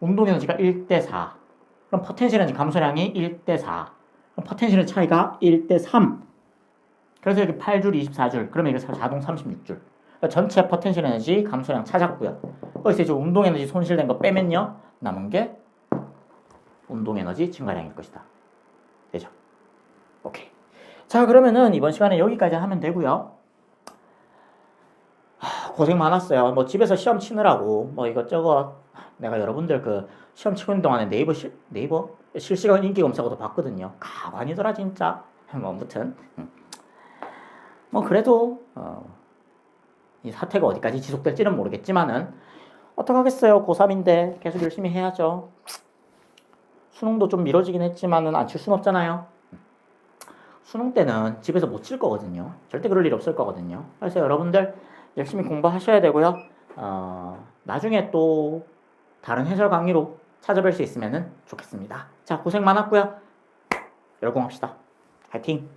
운동 에너지가 1대4 그럼 포텐셜 에너지 감소량이 1대4 그럼 포텐셜의 차이가 1대3 그래서 여기 8줄 24줄 그러면 이거 자동 36줄 그러니까 전체 포텐셜 에너지 감소량 찾았고요. 거기서 이제 운동 에너지 손실된 거 빼면요 남은 게 운동 에너지 증가량일 것이다. 되죠? 오케이. 자, 그러면은 이번 시간에 여기까지 하면 되고요. 고생 많았어요. 뭐 집에서 시험 치느라고 뭐 이것저것 내가 여러분들 그 시험 치고 있는 동안에 네이버 실시간 인기 검색어도 봤거든요. 가관이더라 진짜. 뭐 아무튼 뭐 그래도 이 사태가 어디까지 지속될지는 모르겠지만은 어떡하겠어요. 고3인데 계속 열심히 해야죠. 수능도 좀 미뤄지긴 했지만은 안 칠 순 없잖아요. 수능 때는 집에서 못 칠 거거든요. 절대 그럴 일 없을 거거든요. 그래서 여러분들 열심히 공부하셔야 되고요. 나중에 또 다른 해설 강의로 찾아뵐 수 있으면 좋겠습니다. 자, 고생 많았고요. 열공합시다. 화이팅!